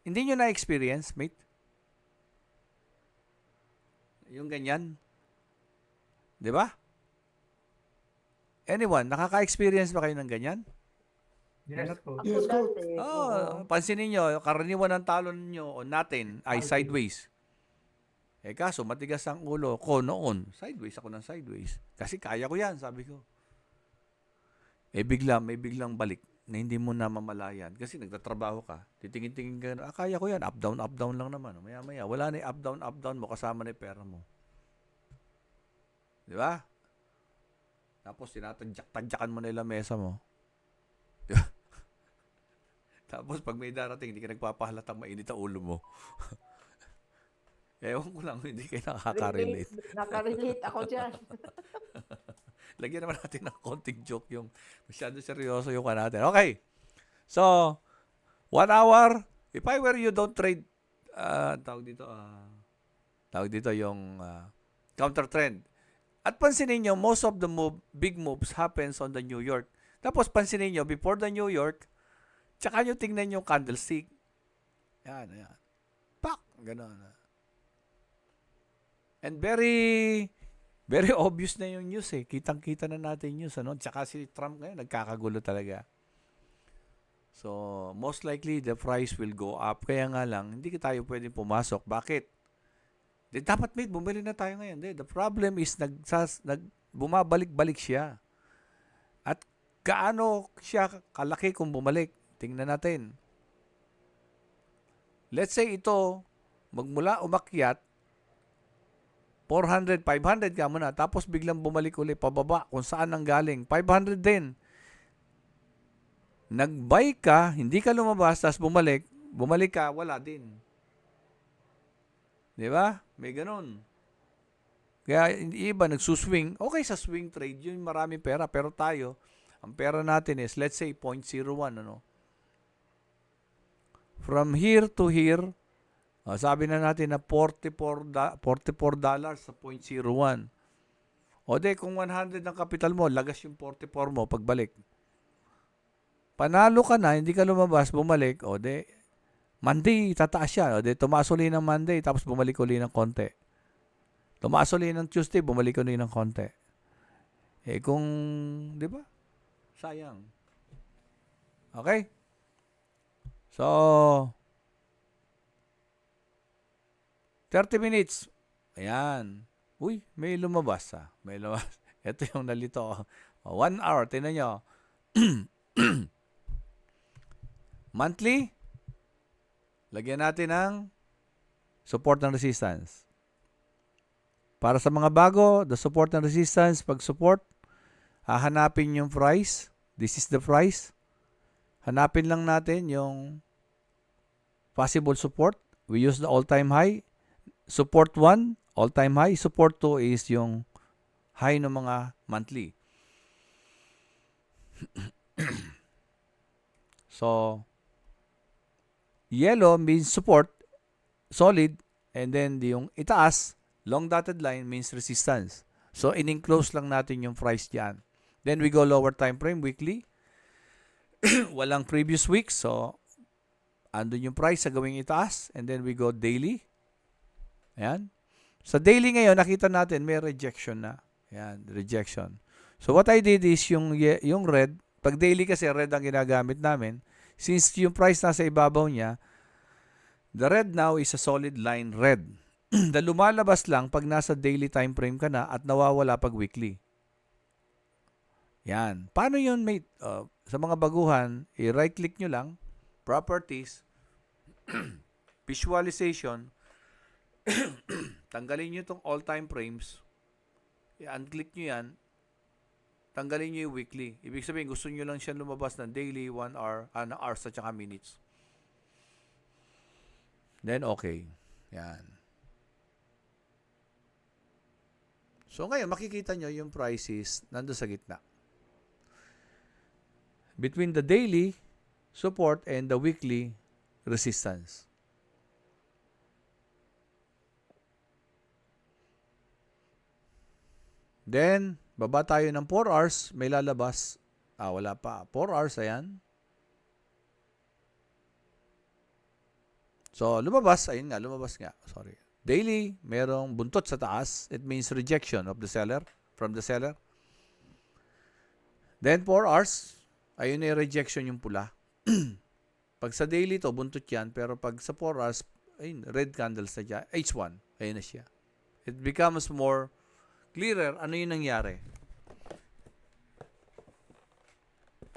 Hindi nyo na-experience, mate? Yung ganyan. Di ba? Anyone, nakaka-experience ba kayo ng ganyan? Yes, coach. Ako dati, oo. Pansinin nyo, karaniwan ng talon nyo o natin ay sideways. Eh kaso, matigas ang ulo ko noon. Sideways ako ng sideways. Kasi kaya ko yan, sabi ko. Eh may biglang balik na hindi mo na mamalayan. Kasi nagtatrabaho ka. Titingin-tingin ka, kaya ko yan. Up, down lang naman. Maya-maya, wala na yung up, down mo. Kasama na yung pera mo. Di ba? Tapos, tinatadyak-tadyakan mo na ilang mesa mo. Di ba? Tapos, pag may darating, hindi ka nagpapahalatang mainit ang ulo mo. Ewan ko lang, hindi kayo nakaka-relate. Nakarelate ako dyan. Lagyan naman natin ng konting joke yung masyado seryoso yung natin. Okay. So, 1 hour. If I were you, don't trade, tawag dito yung counter trend. At pansinin nyo, most of the big moves happens on the New York. Tapos pansinin nyo, before the New York, tsaka nyo tingnan yung candlestick. Yan. Pak! Ganon. And very obvious na yung news eh. Kitang-kita na natin news. Ano? Tsaka si Trump ngayon, nagkakagulo talaga. So, most likely, the price will go up. Kaya nga lang, hindi tayo pwedeng pumasok. Bakit? Dapat bumili na tayo ngayon. The problem is, bumabalik-balik siya. At kaano siya kalaki kung bumalik? Tingnan natin. Let's say ito, magmula umakyat, 400, 500 ka muna, tapos biglang bumalik ulit pababa kung saan ang galing. 500 din. Nag-buy ka, hindi ka lumabas, tapos bumalik ka, wala din. Di ba? May ganun. Kaya iba nagsuswing. Okay sa swing trade, yun maraming pera. Pero tayo, ang pera natin is, let's say, 0.01. Ano? From here to here, sabi na natin na $44 sa 0.01. O de, kung 100 ang kapital mo, lagas yung 44 mo pagbalik. Panalo ka na, hindi ka lumabas, bumalik, o de, Monday, tataas siya. O de, tumaas uli ng Monday, tapos bumalik uli ng konti. Tumaas uli ng Tuesday, bumalik uli ng konti. Eh kung, di ba? Sayang. Okay? So, 30 minutes. Ayan. Uy, may lumabas May lumabas. Ito yung nalito. 1 hour. Tingnan nyo. Monthly. Lagyan natin ng support and resistance. Para sa mga bago, the support and resistance, pag support, hahanapin yung price. This is the price. Hanapin lang natin yung possible support. We use the all-time high. Support 1, all-time high. Support 2 is yung high ng mga monthly. So, yellow means support, solid, and then yung itaas, long dotted line means resistance. So, in-enclose lang natin yung price diyan. Then we go lower time frame, weekly. Walang previous week, so andun yung price sa gawing itaas, and then we go daily. Ayan. Sa daily ngayon, nakita natin may rejection na. Ayan, rejection. So what I did is yung red, pag daily kasi red ang ginagamit namin, since yung price nasa ibabaw niya, the red now is a solid line red. Na lumalabas lang pag nasa daily time frame ka na at nawawala pag weekly. Yan. Paano yun, mate? Sa mga baguhan, i-right click nyo lang, properties, visualization, tanggalin nyo itong all time frames, i-unclick nyo yan, tanggalin nyo yung weekly. Ibig sabihin, gusto nyo lang siya lumabas ng daily, 1 hour, hours at saka minutes. Then, okay. Yan. So ngayon, makikita nyo yung prices nando sa gitna. Between the daily support and the weekly resistance. Then, baba tayo ng 4 hours, may lalabas. Wala pa. 4 hours, ayan. So, lumabas. Ayun nga, lumabas nga. Sorry. Daily, merong buntot sa taas. It means rejection of the seller, from the seller. Then, 4 hours, ayun na yung rejection yung pula. Pag sa daily to, buntot yan. Pero pag sa 4 hours, ayun, red candles na dyan. H1, ayun na siya. It becomes more clearer ano yung nangyari.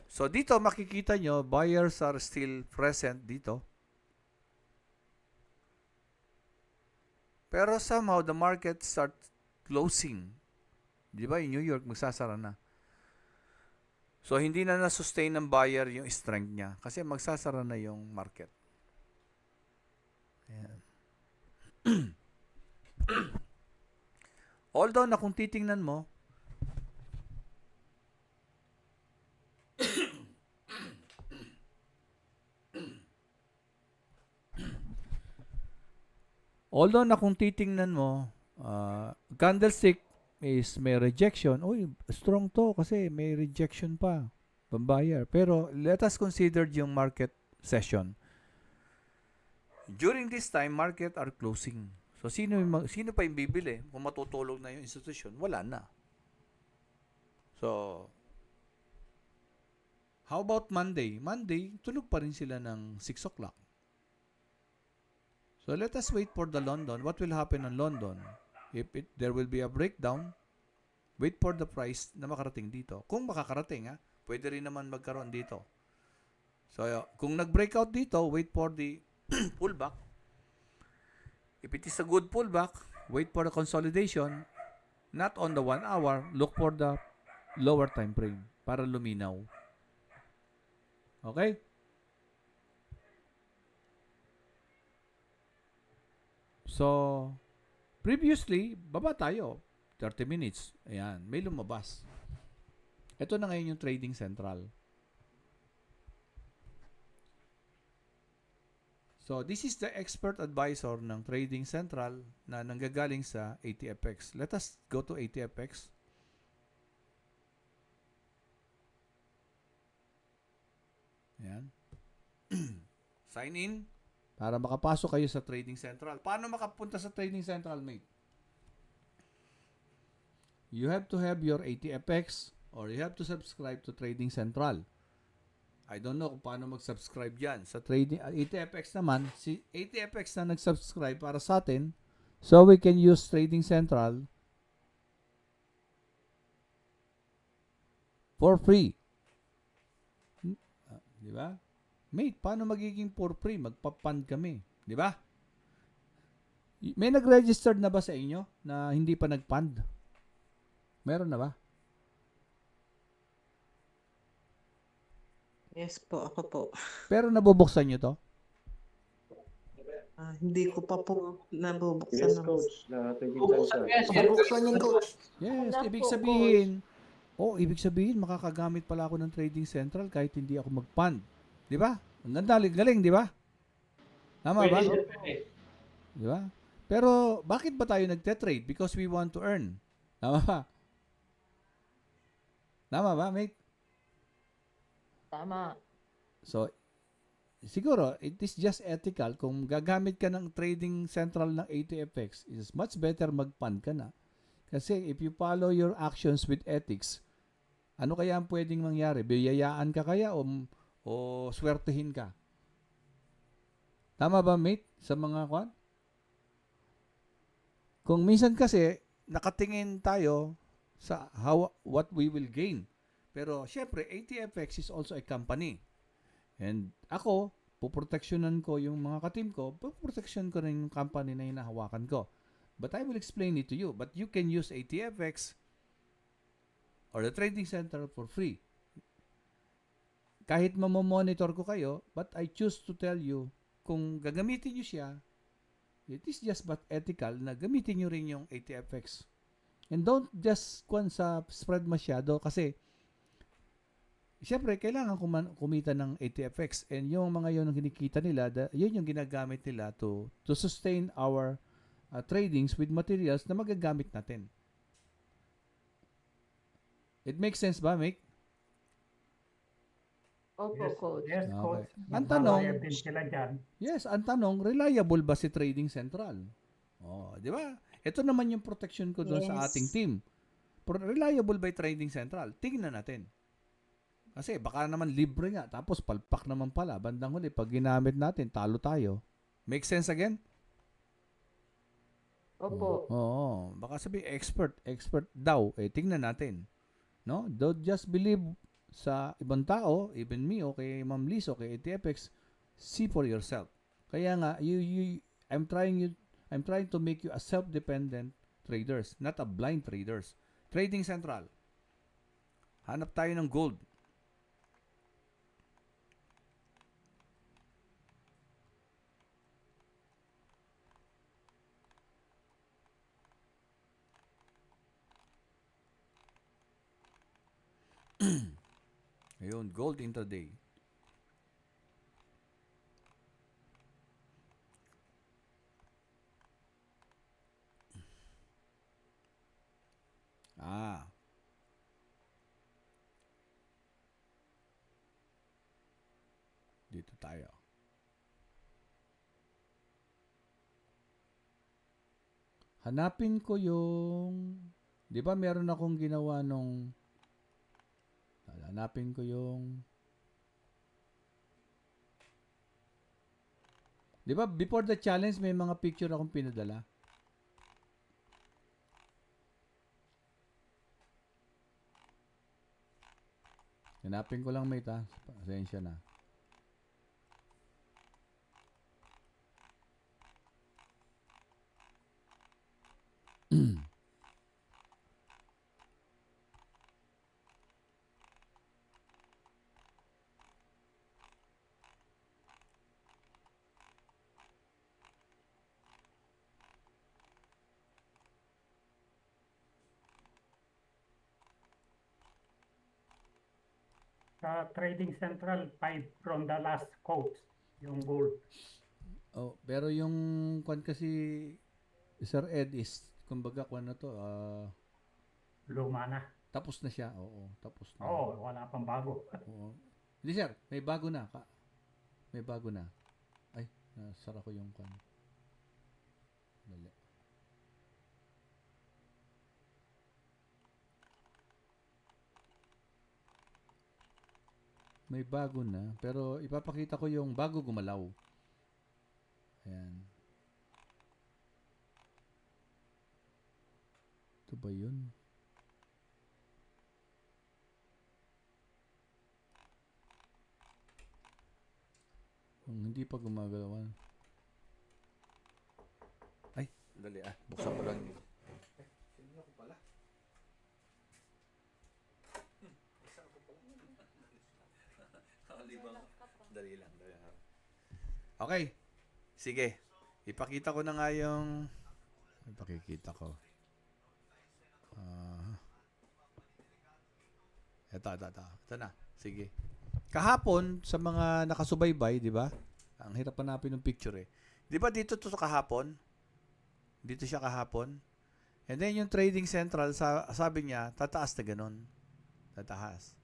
So, dito makikita nyo, buyers are still present dito. Pero somehow, the market start closing. Di ba? In New York, magsasara na. So, hindi na na-sustain ng buyer yung strength niya. Kasi magsasara na yung market. Ayan. Although, na kung titingnan mo, candlestick is may rejection. Uy, strong to kasi may rejection pa. Pambayar. Pero let us consider yung market session. During this time, market are closing. So, sino pa yung bibili? Kung matutulog na yung institution, wala na. So, how about Monday? Monday, tulog pa rin sila ng 6 o'clock. So, let us wait for the London. What will happen on London? If there will be a breakdown, wait for the price na makarating dito. Kung makakarating, pwede rin naman magkaroon dito. So, kung nag-breakout dito, wait for the pullback. If it is a good pullback, wait for the consolidation. Not on the 1 hour, look for the lower time frame para luminaw. Okay? So, previously, baba tayo. 30 minutes. Ayan, may lumabas. Ito na ngayon yung trading central. So, this is the expert advisor ng Trading Central na nanggagaling sa ATFX. Let us go to ATFX. Ayan. Sign in para makapasok kayo sa Trading Central. Paano makapunta sa Trading Central, mate? You have to have your ATFX or you have to subscribe to Trading Central. I don't know kung paano mag-subscribe yan. Sa trading, ATFX naman, si ATFX na nag-subscribe para sa atin, so we can use Trading Central for free. Di ba? Mate, paano magiging for free? Magpa-fund kami. Di ba? May nag-registered na ba sa inyo na hindi pa nag-fund? Meron na ba? Yes po, ako po. Pero nabubuksan nyo to? Hindi ko pa po nabubuksan. Yes, coach. Na trading center. Nabubuksan yung coach. Yes, Wala ibig po, sabihin, makakagamit pala ako ng Trading Central kahit hindi ako mag-fund. Di ba? Ang ganda, galing, di ba? Tama ba? Di ba? Pero, bakit ba tayo nagte-trade? Because we want to earn. Tama ba? Tama ba, mate? Tama. So, siguro, it is just ethical. Kung gagamit ka ng Trading Central ng ATFX, it is much better mag-fund ka na. Kasi if you follow your actions with ethics, ano kaya ang pwedeng mangyari? Biyayaan ka kaya o swertehin ka? Tama ba, mate? Sa mga kwan? Kung minsan kasi, nakatingin tayo sa what we will gain. Pero, syempre, ATFX is also a company. And ako, puproteksyonan ko yung mga katim ko, puproteksyon ko rin yung company na hinahawakan ko. But I will explain it to you. But you can use ATFX or the Trading Center for free. Kahit mamomonitor ko kayo, but I choose to tell you, kung gagamitin nyo siya, It is just but ethical na gamitin nyo rin yung ATFX. And don't just sa spread masyado kasi siyempre, kailangan kumita ng ATFX and yung mga yun ang kinikita nila, yun yung ginagamit nila to sustain our tradings with materials na magagamit natin. It makes sense ba, Mick? Opo, coach. Yes, Okay. coach. Ang tanong- Magbabayad din sila dyan. Yes, ang tanong, reliable ba si Trading Central? Oh, di ba? Ito naman yung protection ko doon sa Yes. ating team. Reliable ba yung Trading Central? Tingnan natin. Kasi baka naman libre nga, tapos palpak naman pala. Bandang huli, pag ginamit natin, talo tayo. Make sense again? Opo. Oo. Baka sabi, expert daw. Tingnan natin. No? Don't just believe sa ibang tao, even me, o kay Ma'am Liz, o kay ATFX. See for yourself. Kaya nga, I'm trying to make you a self-dependent traders, not a blind traders. Trading Central. Hanap tayo ng gold. Ayun, gold intraday. Ah. Dito tayo. Hanapin ko yung, di ba meron akong ginawa nung, hanapin ko yung, di ba before the challenge may mga picture akong pinadala. Hanapin ko lang, mate, ha. Pasensya na. Sa Trading Central, 5 from the last coach, yung gold. Oh, pero yung kwan kasi Sir Ed is kumbaga kwan na to, Luma na. tapos na siya. Oo, tapos na. Oo, wala pang bago. Oo. Hindi sir, may bago na. May bago na. Ay, nasara ko yung kwan. Dali. May bago na, pero ipapakita ko yung bago gumalaw. Ayan. Ito ba yun? Hindi pa gumagalawan. Ay, dali buksan ko lang yun. Sino ako pala? Buksan ko pala. Dali lang. Okay. Sige. Ipakita ko na nga yung ipakikita ko. Ito na. Sige. Kahapon, sa mga nakasubaybay, di ba? Ang hirap hanapin ng picture eh. Di ba dito to kahapon? Dito siya kahapon. And then yung Trading Central, sabi niya, tataas na ganun. Tataas.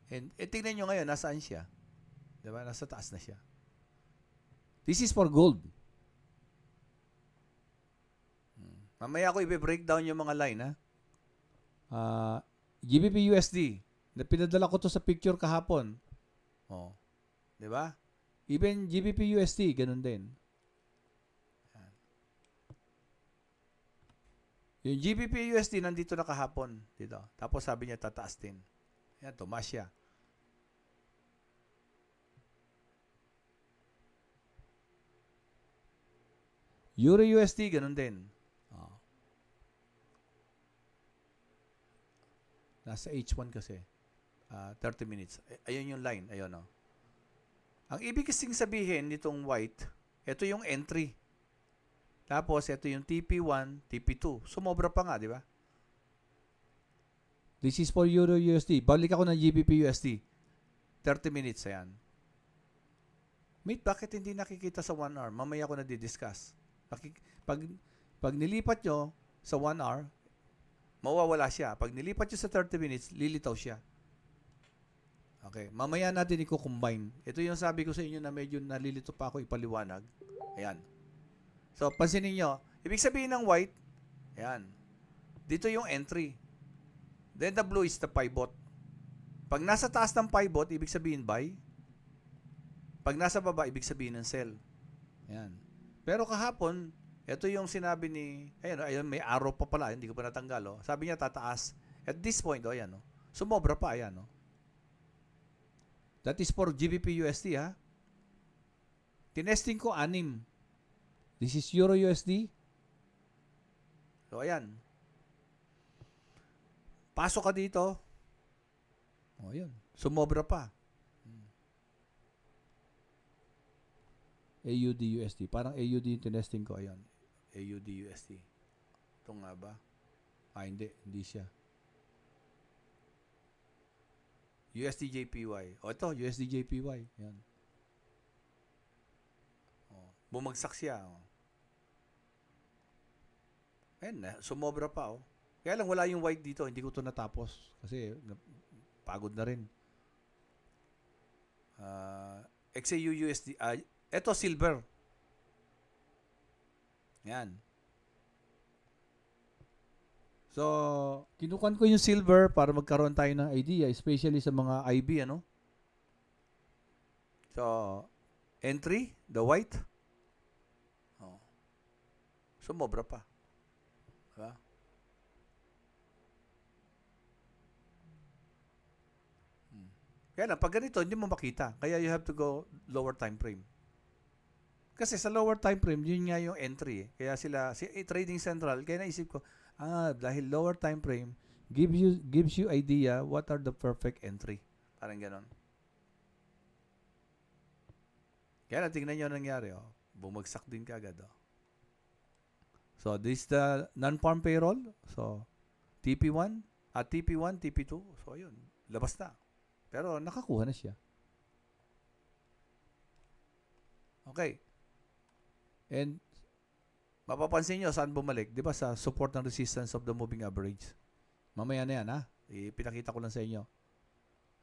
And tingnan nyo ngayon, nasaan siya? Di ba? Nasa taas na siya. This is for gold. Mamaya ako i-breakdown yung mga line, ha? GBP USD. Pinadala ko to sa picture kahapon. Oh. 'Di ba? Even GBP USD ganun din. Yan. Yung GBP USD nandito na kahapon dito. Tapos sabi niya tataas din. Yan, tumaas siya. Euro USD ganun din. Oh. Nasa H1 kasi. 30 minutes. Ayun yung line. Ayun, oh. Ang ibig kasing sabihin nitong white, ito yung entry. Tapos, ito yung TP1, TP2. Sumobra pa nga, di ba? This is for Euro USD. Balik ako ng GBP USD. 30 minutes, ayan. Mate, bakit hindi nakikita sa 1 hour? Mamaya ko na di-discuss. Pag nilipat nyo sa 1 hour, mawawala siya. Pag nilipat nyo sa 30 minutes, lilitaw siya. Okay. Mamaya natin i-combine. Ito yung sabi ko sa inyo na medyo nalilito pa ako ipaliwanag. Ayan. So, pansinin nyo. Ibig sabihin ng white, ayan. Dito yung entry. Then the blue is the pivot. Pag nasa taas ng pivot, ibig sabihin buy. Pag nasa baba, ibig sabihin ng sell. Ayan. Pero kahapon, ito yung sinabi ni, ayun, may arrow pa pala, hindi ko pa natanggal. Oh. Sabi niya tataas. At this point, ayan. Oh. Sumobra pa, ayan. Oh. That is for GBP USD, ha? Tinesting ko 6. This is Euro USD. So, ayan. Pasok ka dito. O, ayan. Sumobra pa. AUD USD. Parang AUD yung tinesting ko. Ayan. AUD USD. Ito nga ba? Hindi. Hindi siya. USD JPY. O, ito. USD JPY. Ayan. O, bumagsak siya. O. Ayan na. Sumobra pa. O. Kaya lang wala yung white dito. Hindi ko ito natapos. Kasi pagod na rin. XAU USD. Ito silver. Yan. So, kinukan ko yung silver para magkaroon tayo ng idea, especially sa mga IB, ano? So, entry, the white. Oh. Sumobra pa. Diba? Kaya lang, pag ganito, hindi mo makita. Kaya you have to go lower time frame. Kasi sa lower time frame, yun nga yung entry. Kaya Trading Central, kaya naisip ko, dahil lower time frame, gives you idea what are the perfect entry. Parang ganon. Kaya na, tingnan nyo nangyari. Oh. Bumagsak din kaagad. Oh. So, this is the non-farm payroll. So, TP1, TP1, TP2. So, yun. Labas na. Pero nakakuha na siya. Okay. And mapapansin nyo saan bumalik. Di ba sa support and resistance of the moving average? Mamaya na yan, ha? Pinakita ko lang sa inyo.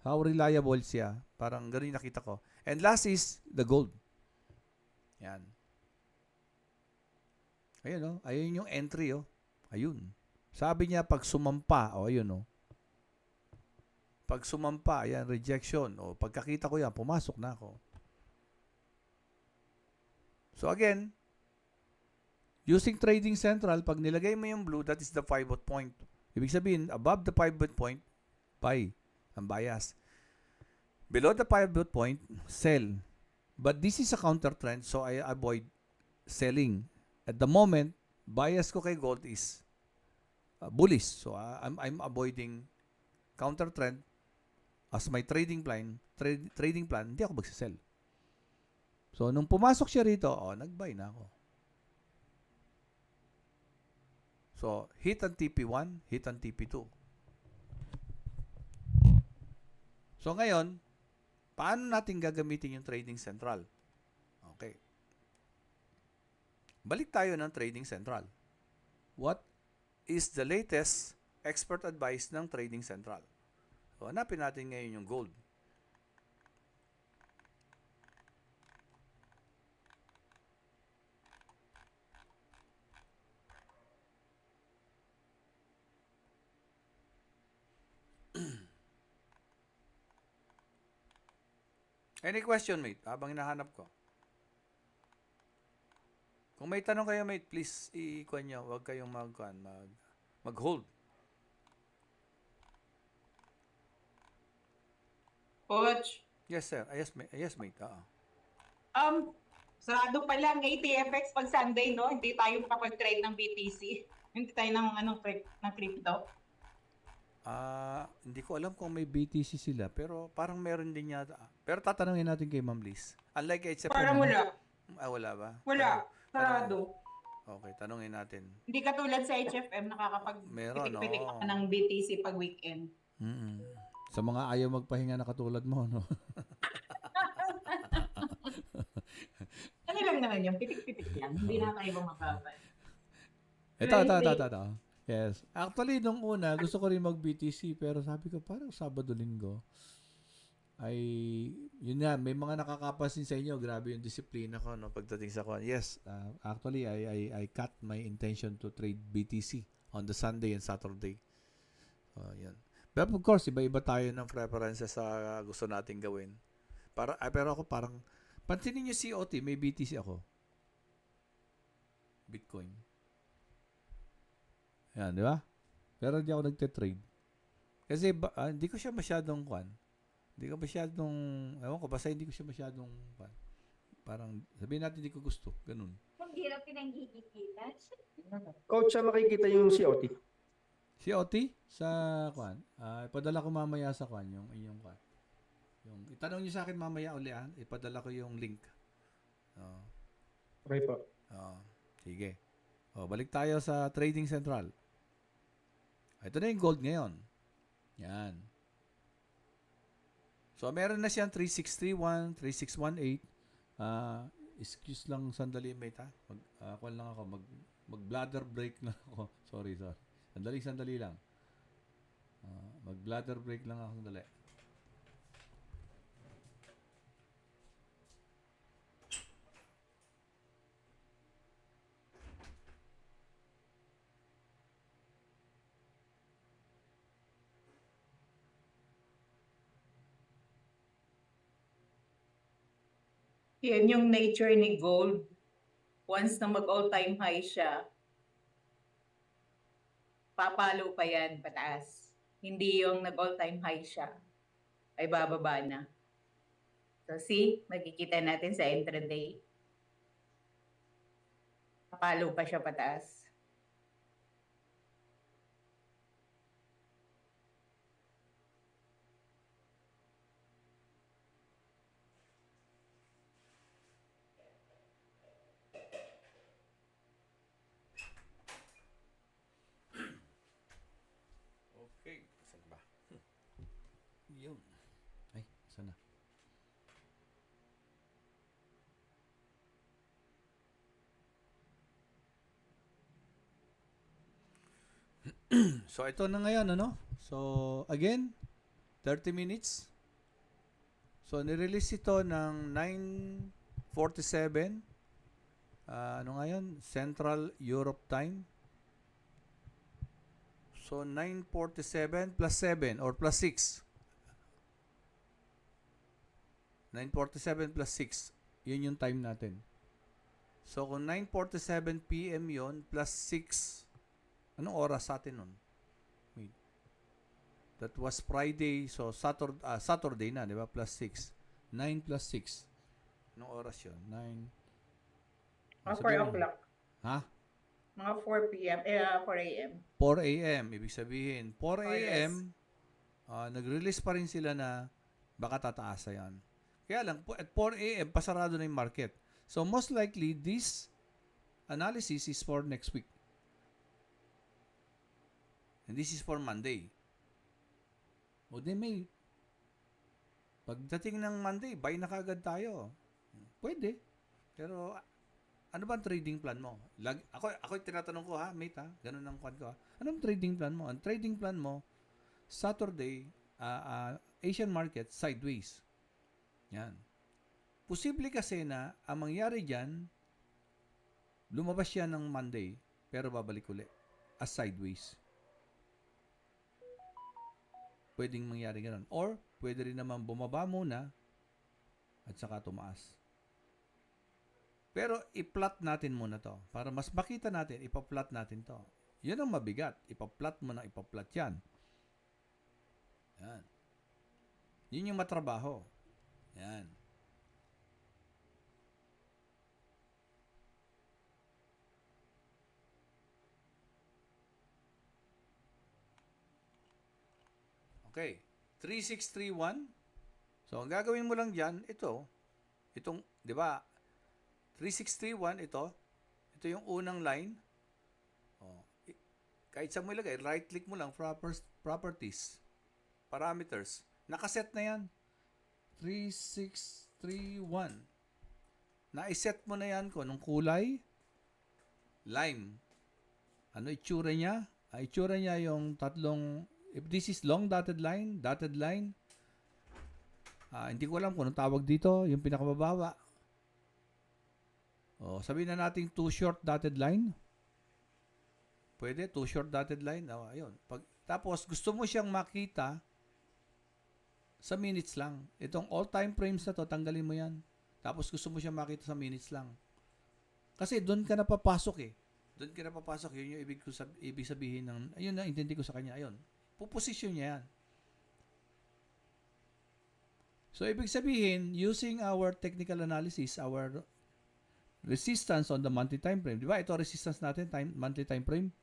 How reliable siya. Parang ganun yung nakita ko. And last is the gold. Yan. Ayun, oh. Ayun yung entry, oh. Ayun. Sabi niya pag sumampa, oh, ayun, oh. Pag sumampa, yan, rejection. O pagkakita ko yan, pumasok na ako. So again, using Trading Central, pag nilagay mo yung blue, that is the pivot point. Ibig sabihin, above the pivot point, buy. Ang bias. Below the pivot point, sell. But this is a counter trend, so I avoid selling. At the moment, bias ko kay gold is bullish. So I'm avoiding counter trend. As my trading plan, hindi ako magsisell. So, nung pumasok siya rito, nag-buy na ako. So, hit ang TP1, hit ang TP2. So, ngayon, paano natin gagamitin yung Trading Central? Okay. Balik tayo ng Trading Central. What is the latest expert advice ng Trading Central? So, hanapin natin ngayon yung gold. Any question, mate? Habang hinahanap ko. Kung may tanong kayo, mate, please i-kuha nyo. Huwag kayong mag-hold. Coach, Yes, sir. Yes, mate. sarado pa lang ATFX pag Sunday, no? Hindi tayo makapag-trade ng BTC. Hindi tayo ng crypto. Hindi ko alam kung may BTC sila, pero parang meron din yata. Pero tatanungin natin kay Ma'am Liz. Unlike HFM. Parang wala. Wala ba? Wala. Sarado. Okay, tanungin natin. Hindi katulad sa HFM, Meron, nakakapag-pitik-pitik oo. ka ng BTC pag weekend. Mm. Sa mga ayaw magpahinga na katulad mo, no? Ano lang naman yun, pitik-pitik lang. Hindi na tayo makakapal. Ito. Yes. Actually, nung una, gusto ko rin mag-BTC, pero sabi ko, parang Sabado-Linggo. Ay, yun nga, may mga nakakapansin sa inyo, grabe yung disiplina ko, no, pagdating sa kwan. Yes, actually, I cut my intention to trade BTC on the Sunday and Saturday. Yan. But of course, iba-iba tayo ng preferences sa gusto nating gawin. Pero ako parang, pansinin niyo COT, may BTC ako. Bitcoin. Yan, di ba? Pero hindi ako nagte-trade. Kasi hindi ko siya masyadong kwan. Hindi ko masyadong, ewan ko, basta hindi ko siya masyadong kwan. Parang, sabihin natin hindi ko gusto. Ganun. Ang hirap pinanggigigitan. Coach, saan makikita yung COT? COT sa kwan. Ipadala ko mamaya sa kwan yung inyong kwan. Yung itanong niyo sa akin mamaya uli ipadala ko yung link. Okay po. Sige. Balik tayo sa Trading Central. Ito na yung gold ngayon. Yan. So meron na siyang 3631, 3618. Excuse lang sandali mate ha. Kuwan lang ako mag bladder break lang ako. Sorry. Sandali lang. Mag bladder break lang ako sandali. Yan yung nature ni gold. Once na mag-all-time high siya, papalo pa yan pataas. Hindi yung nag-all-time high siya, ay bababa na. So see, makikita natin sa intraday. Papalo pa siya pataas. Okay. Saan ba? Yun. Ay, saan na? So, ito na ngayon, ano? So, again, 30 minutes. So, nirelease ito ng 9:47. Ano ngayon? Central Europe Time. So, 9:47 plus 7 or plus 6. 9:47 plus 6. Yun yung time natin. So, kung 9:47 p.m. yun, plus 6, anong oras sa atin nun? Wait. That was Friday, so Saturday na, di ba? Plus 6. 9 plus 6. Anong oras yun? 9. Mga 4 o'clock. Ha? Mga 4 p.m. 4 a.m. 4 a.m. Ibig sabihin, 4 Oh, a.m. Nag-release pa rin sila na baka tataas yan. Kaya lang, at 4 a.m. pasarado na yung market. So, most likely, this analysis is for next week. And this is for Monday. O di may, pagdating ng Monday, buy na kagad tayo. Pwede. Pero, ano ba ang trading plan mo? Ako tinatanong ko ha, mate ha, ganun ang kwan ko ha. Anong trading plan mo? Ang trading plan mo, Saturday, Asian market, sideways. Yan. Posible kasi na, ang mangyari dyan, lumabas siya ng Monday, pero babalik uli, as sideways. Pwedeng mangyari ganun. Or, pwede rin naman bumaba muna, at saka tumaas. Pero i-plot natin muna to. Para mas makita natin, ipa-plot natin to. Yun ang mabigat. Ipa-plot mo na ipa-plot yan. Yan. Yun yung matrabaho. Yan. Okay. 3631. So, ang gagawin mo lang dyan, itong, di ba, 3631 ito, Ito yung unang line. Oh, kahit saan mo ilagay, right click mo lang, properties, parameters. Nakaset na yan. 3631. Na-set mo na yan kung anong kulay. Lime. Ano itsura niya? Itsura niya yung tatlong, if this is long dotted line, hindi ko alam kung anong tawag dito, yung pinakababa. O, sabihin na natin too short dotted line. Pwede, too short dotted line. O, ayun. Tapos, gusto mo siyang makita sa minutes lang. Itong all-time frames na to, tanggalin mo yan. Tapos, gusto mo siyang makita sa minutes lang. Kasi doon ka na papasok eh. Doon ka na papasok. Yun yung ibig sabihin ng, ayun na, intindi ko sa kanya. Ayun. Puposisyon niya yan. So, ibig sabihin, using our technical analysis, our resistance on the monthly time frame. Di ba? Ito resistance natin, monthly time frame.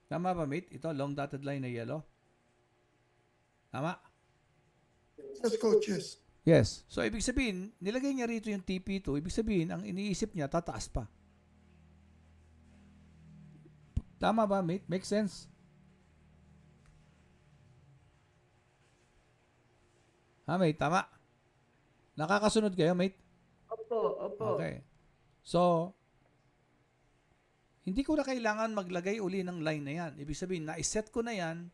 Tama ba, mate? Ito, long dotted line na yellow. Tama? Yes, coach, yes. Yes. So, ibig sabihin, nilagay niya rito yung TP2. Ibig sabihin, ang iniisip niya, tataas pa. Tama ba, mate? Make sense? Ha, mate? Tama? Nakakasunod kayo, mate? Opo. Okay. So, hindi ko na kailangan maglagay uli ng line na yan. Ibig sabihin, na-set ko na yan.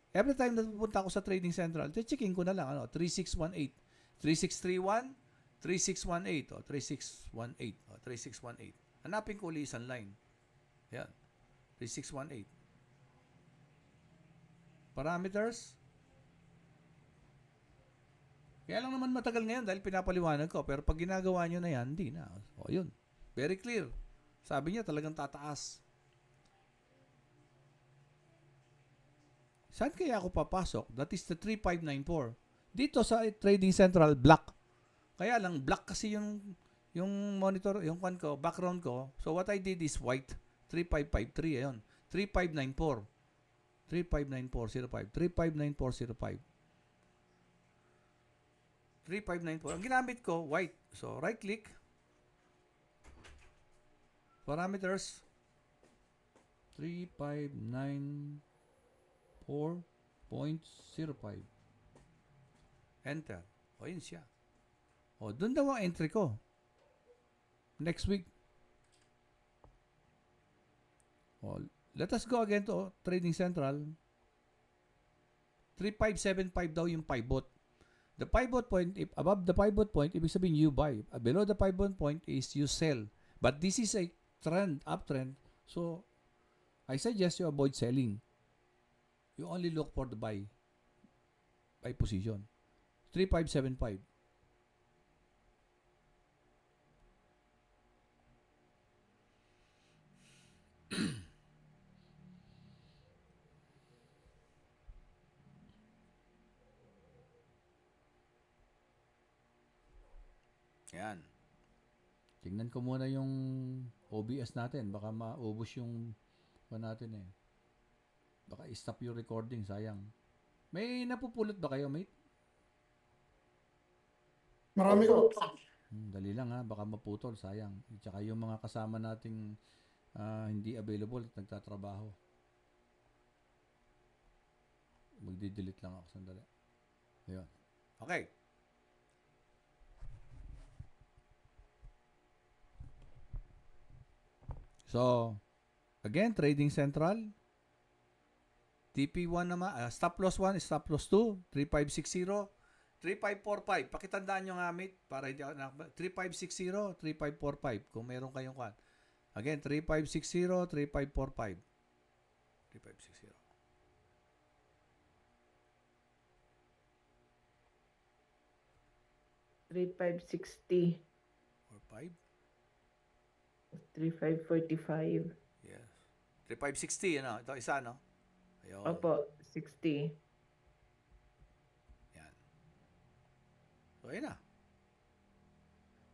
Every time na pupunta ako sa Trading Central, checking ko na lang, 3618, 3631, 3618, o 3618, o 3618. Hanapin ko uli isang line. Yan. 3618. Parameters. Kaya lang naman matagal ngayon dahil pinapaliwanag ko. Pero pag ginagawa nyo na yan, hindi na. O, yun. Very clear. Sabi niya talagang tataas. Saan kaya ako papasok? That is the 3594. Dito sa Trading Central, black. Kaya lang, black kasi yung monitor, yung background ko. So, what I did is white. 3553, ayun. 3594. 359405. 359405. 3594. Ang ginamit ko, white. So, right click. Parameters. 3594.05. Enter. O, yun siya. O, dun daw ang entry ko. Next week. O, let us go again to Trading Central. 3575 daw yung pivot. The pivot point, if above the pivot point, ibig sabihin you buy. Below the pivot point is you sell. But this is a trend, uptrend. So, I suggest you avoid selling. You only look for the buy position. 3575. Yan. Tingnan ko muna yung OBS natin. Baka maubos yung natin eh. Baka stop yung recording. Sayang. May napupulot ba kayo, mate? Marami ko. Dali lang ha. Baka maputol. Sayang. At saka yung mga kasama nating hindi available at nagtatrabaho. Magdi-delete lang ako. Sandali. Ayun. Okay. So, again, Trading Central. TP1 naman, stop loss 1, stop loss 2, 3560, 3545. Pakitandaan nyo nga, mate, para hindi ako 3560, 3545, kung meron kayong kwan. Again, 3560, 3545. 3560. 3560. 45? 3545. Yes. 3560, ano? Ito isa, no? Ayun. Opo, 60. Yan. So, ayun na.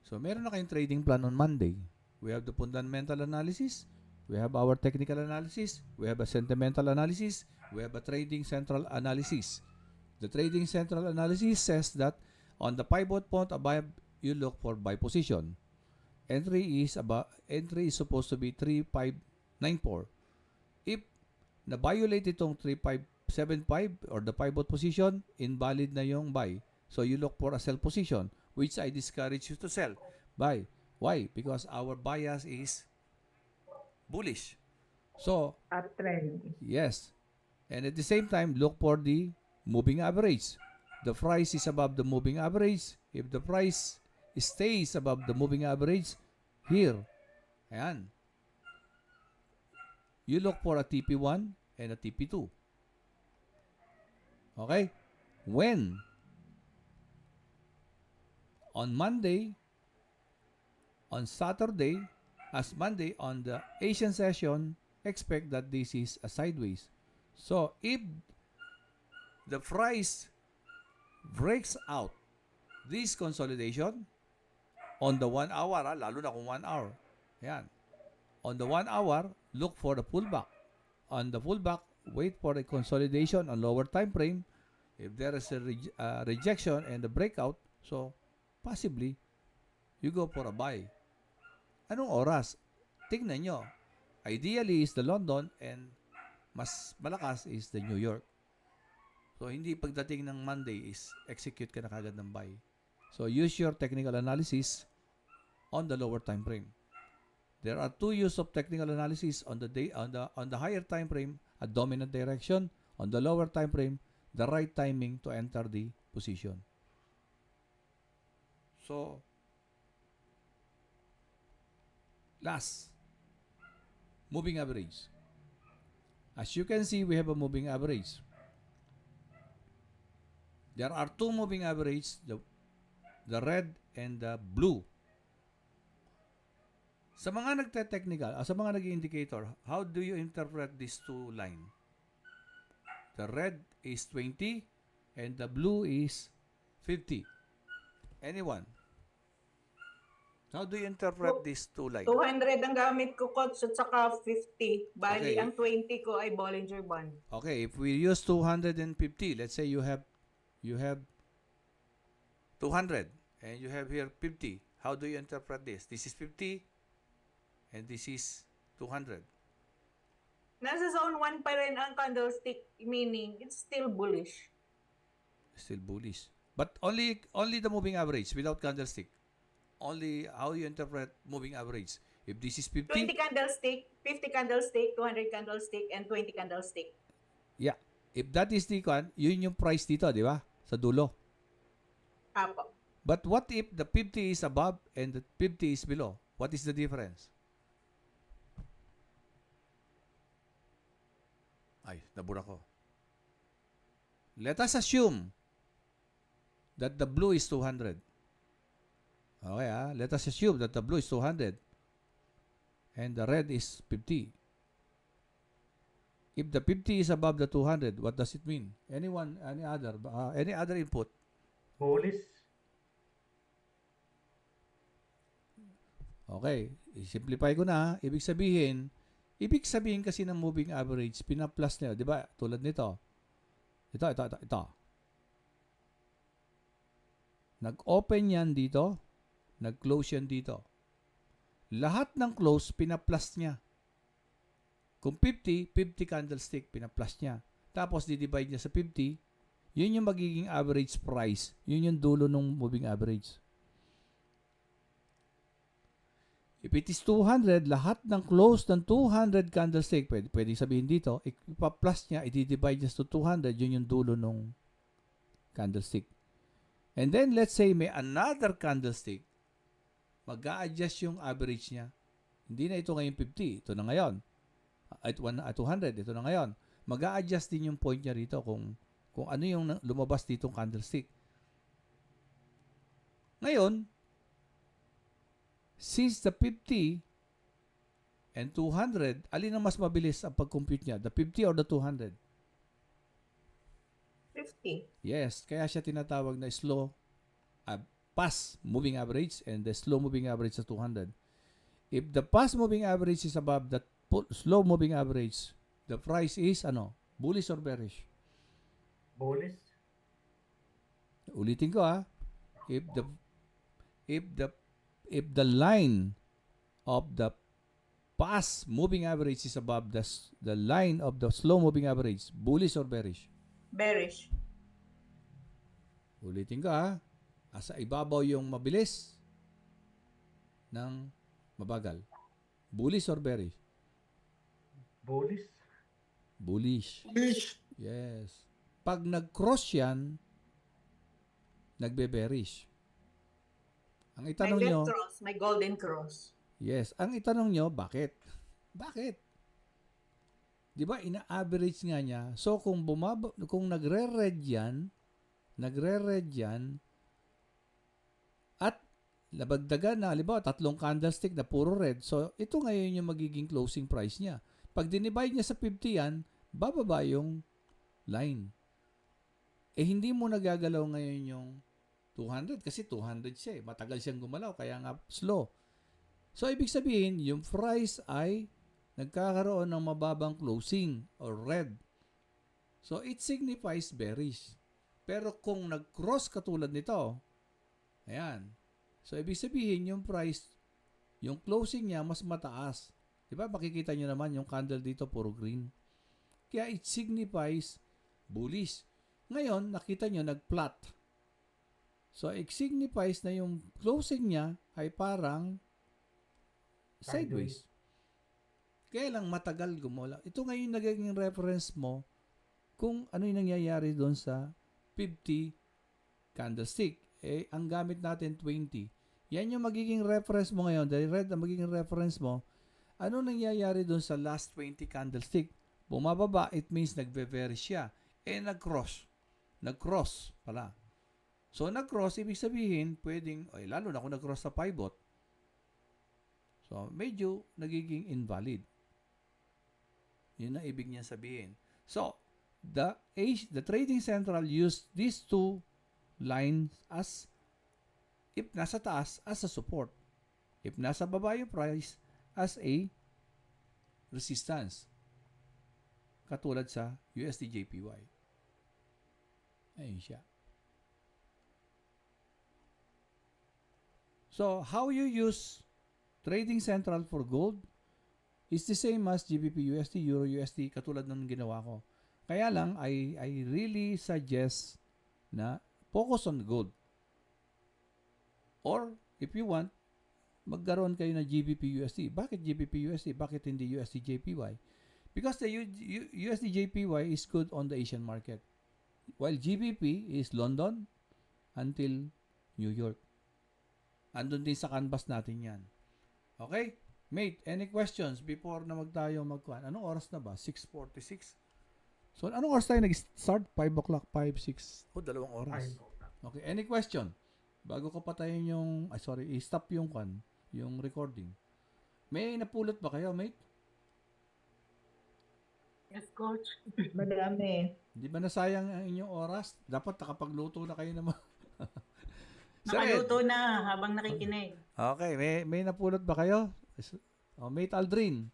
So, meron na kayong trading plan on Monday. We have the fundamental analysis. We have our technical analysis. We have a sentimental analysis. We have a trading central analysis. The trading central analysis says that on the pivot point above, you look for buy position. entry is supposed to be 3594. If na-violate itong 3575 or the pivot position, invalid na yung buy. So you look for a sell position, which I discourage you to sell. Buy. Why? Because our bias is bullish. So, Uptrend. yes. And at the same time, look for the moving average. The price is above the moving average. If the price stays above the moving average, here, ayan, you look for a TP1 and a TP2. Okay? When? On Monday, on Saturday, as Monday on the Asian session, expect that this is a sideways. So, if the price breaks out this consolidation on the 1 hour, lalo na kung 1 hour, yan. On the 1 hour, look for the pullback. On the pullback, wait for a consolidation on lower time frame. If there is a rejection and a breakout, so possibly you go for a buy. Anong oras? Tingnan nyo. Ideally is the London and mas malakas is the New York. So, hindi pagdating ng Monday is execute ka na kagad ng buy. So, use your technical analysis on the lower time frame. There are two use of technical analysis on the day on the higher time frame, a dominant direction. On the lower time frame, the right timing to enter the position. So, last, moving average. As you can see, we have a moving average. There are two moving average, the red and the blue. Sa mga nagte-technical, sa mga nag-indicator, how do you interpret these two line? The red is 20 and the blue is 50. Anyone? How do you interpret these two lines? 200 ang gamit ko, coach, at saka 50. Okay. Bali, ang 20 ko ay Bollinger Band. Okay, if we use 250, let's say you have 200 and you have here 50. How do you interpret this? This is 50 and this is 200. Nasa zone 1 pa rin ang candlestick, meaning it's still bullish. Still bullish. But only the moving average without candlestick. Only how you interpret moving average. If this is 50, 20 candlestick, 50 candlestick, 200 candlestick, and 20 candlestick. yeah. If that is the one, yun yung price dito, di ba? Sa dulo. Apo. But what if the 50 is above and the 50 is below? What is the difference? Ay, nabura ko. Let us assume that the blue is 200. Okay, let us assume that the blue is 200 and the red is 50. If the 50 is above the 200, what does it mean? Anyone, any other input? Bullish. Okay, i-simplify ko na. Ibig sabihin kasi ng moving average, pina-plus nila, di ba? Tulad nito. Ito. Nag-open yan dito, nag-close yan dito. Lahat ng close, pina-plus niya. Kung 50 candlestick, pina-plus niya. Tapos, di-divide niya sa 50, yun yung magiging average price. Yun yung dulo ng moving average. If it is 200, lahat ng close ng 200 candlestick, pwede sabihin dito, ipa-plus niya, i-divide niya sa 200, yun yung dulo ng candlestick. And then, let's say may another candlestick, mag-a-adjust yung average niya. Hindi na ito ngayon 50, ito na ngayon. At 200, ito na ngayon. Mag-a-adjust din yung point niya rito kung ano yung lumabas ditong candlestick. Ngayon, since the 50 and 200, alin ang mas mabilis ang pag-compute niya? The 50 or the 200? 50. Yes, kaya siya tinatawag na slow, fast moving average and the slow moving average sa 200. If the fast moving average is above the slow moving average, the price is bullish or bearish? Bullish. Ulitin ko If the if the line of the fast moving average is above the line of the slow moving average, bullish or bearish? Bearish. Ulitin ko ha. Asa ibabaw yung mabilis ng mabagal. Bullish or bearish? Bullish. Bullish. Please. Yes. Pag nag-cross yan, nagbe-bearish. Ang May itanong red nyo, cross, may golden cross. yes, ang itanong nyo, bakit? Bakit? Di ba, ina-average nga niya. So, kung nagre-red yan, at labagdagan na, halimbawa, 3 candlestick na puro red, so, ito ngayon yung magiging closing price niya. Pag dinivide niya sa 50 yan, bababa yung line. Hindi mo nagagalaw ngayon yung 200 kasi 200 siya eh. Matagal siyang gumalaw kaya nga slow. So ibig sabihin, yung price ay nagkakaroon ng mababang closing or red. So it signifies bearish. Pero kung nag-cross katulad nito, ayan. So ibig sabihin yung price, yung closing niya mas mataas. 'Di ba? Makikita niyo naman yung candle dito puro green. Kaya it signifies bullish. Ngayon, nakita niyo nag-flat. So, it signifies na yung closing niya ay parang sideways. Kaya lang matagal gumula. Ito ngayon nagiging reference mo kung ano yung nangyayari doon sa 50 candlestick. Ang gamit natin 20. Yan yung magiging reference mo ngayon. Dahil red ang magiging reference mo. Ano nangyayari doon sa last 20 candlestick? Bumababa, it means nagbe-vary siya. Nag-cross. Nag-cross pala. So, nag-cross, ibig sabihin, pwedeng, lalo na kung nag-cross sa pivot. So, medyo nagiging invalid. Yun ang ibig niya sabihin. So, the trading central used these two lines as, if nasa taas, as a support. If nasa baba yung price, as a resistance. Katulad sa USD JPY. Ayun siya. So, how you use Trading Central for gold is the same as GBP USD, Euro USD, katulad ng ginawa ko. Kaya lang, I really suggest na focus on gold. Or, if you want, magkaroon kayo ng GBP USD. Bakit GBP USD? Bakit hindi USD JPY? Because the USD JPY is good on the Asian market. While GBP is London until New York. Andun din sa canvas natin yan. Okay? Mate, any questions before na magkuhan? Anong oras na ba? 6:46? So, anong oras tayo nag-start? 5 o'clock, 5, 6. 2 oras. Okay, any question? Bago ko patayin yung, i-stop yung recording. May napulot ba kayo, mate? Yes, coach. Madami. Di ba nasayang ang inyong oras? Dapat nakapagluto na kayo naman. Nakaluto na habang nakikinig. Okay, may napulot ba kayo? Mate Aldrin.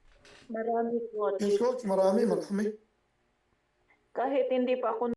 Marami po. Yes, coach. Marami. Kahit hindi pa ako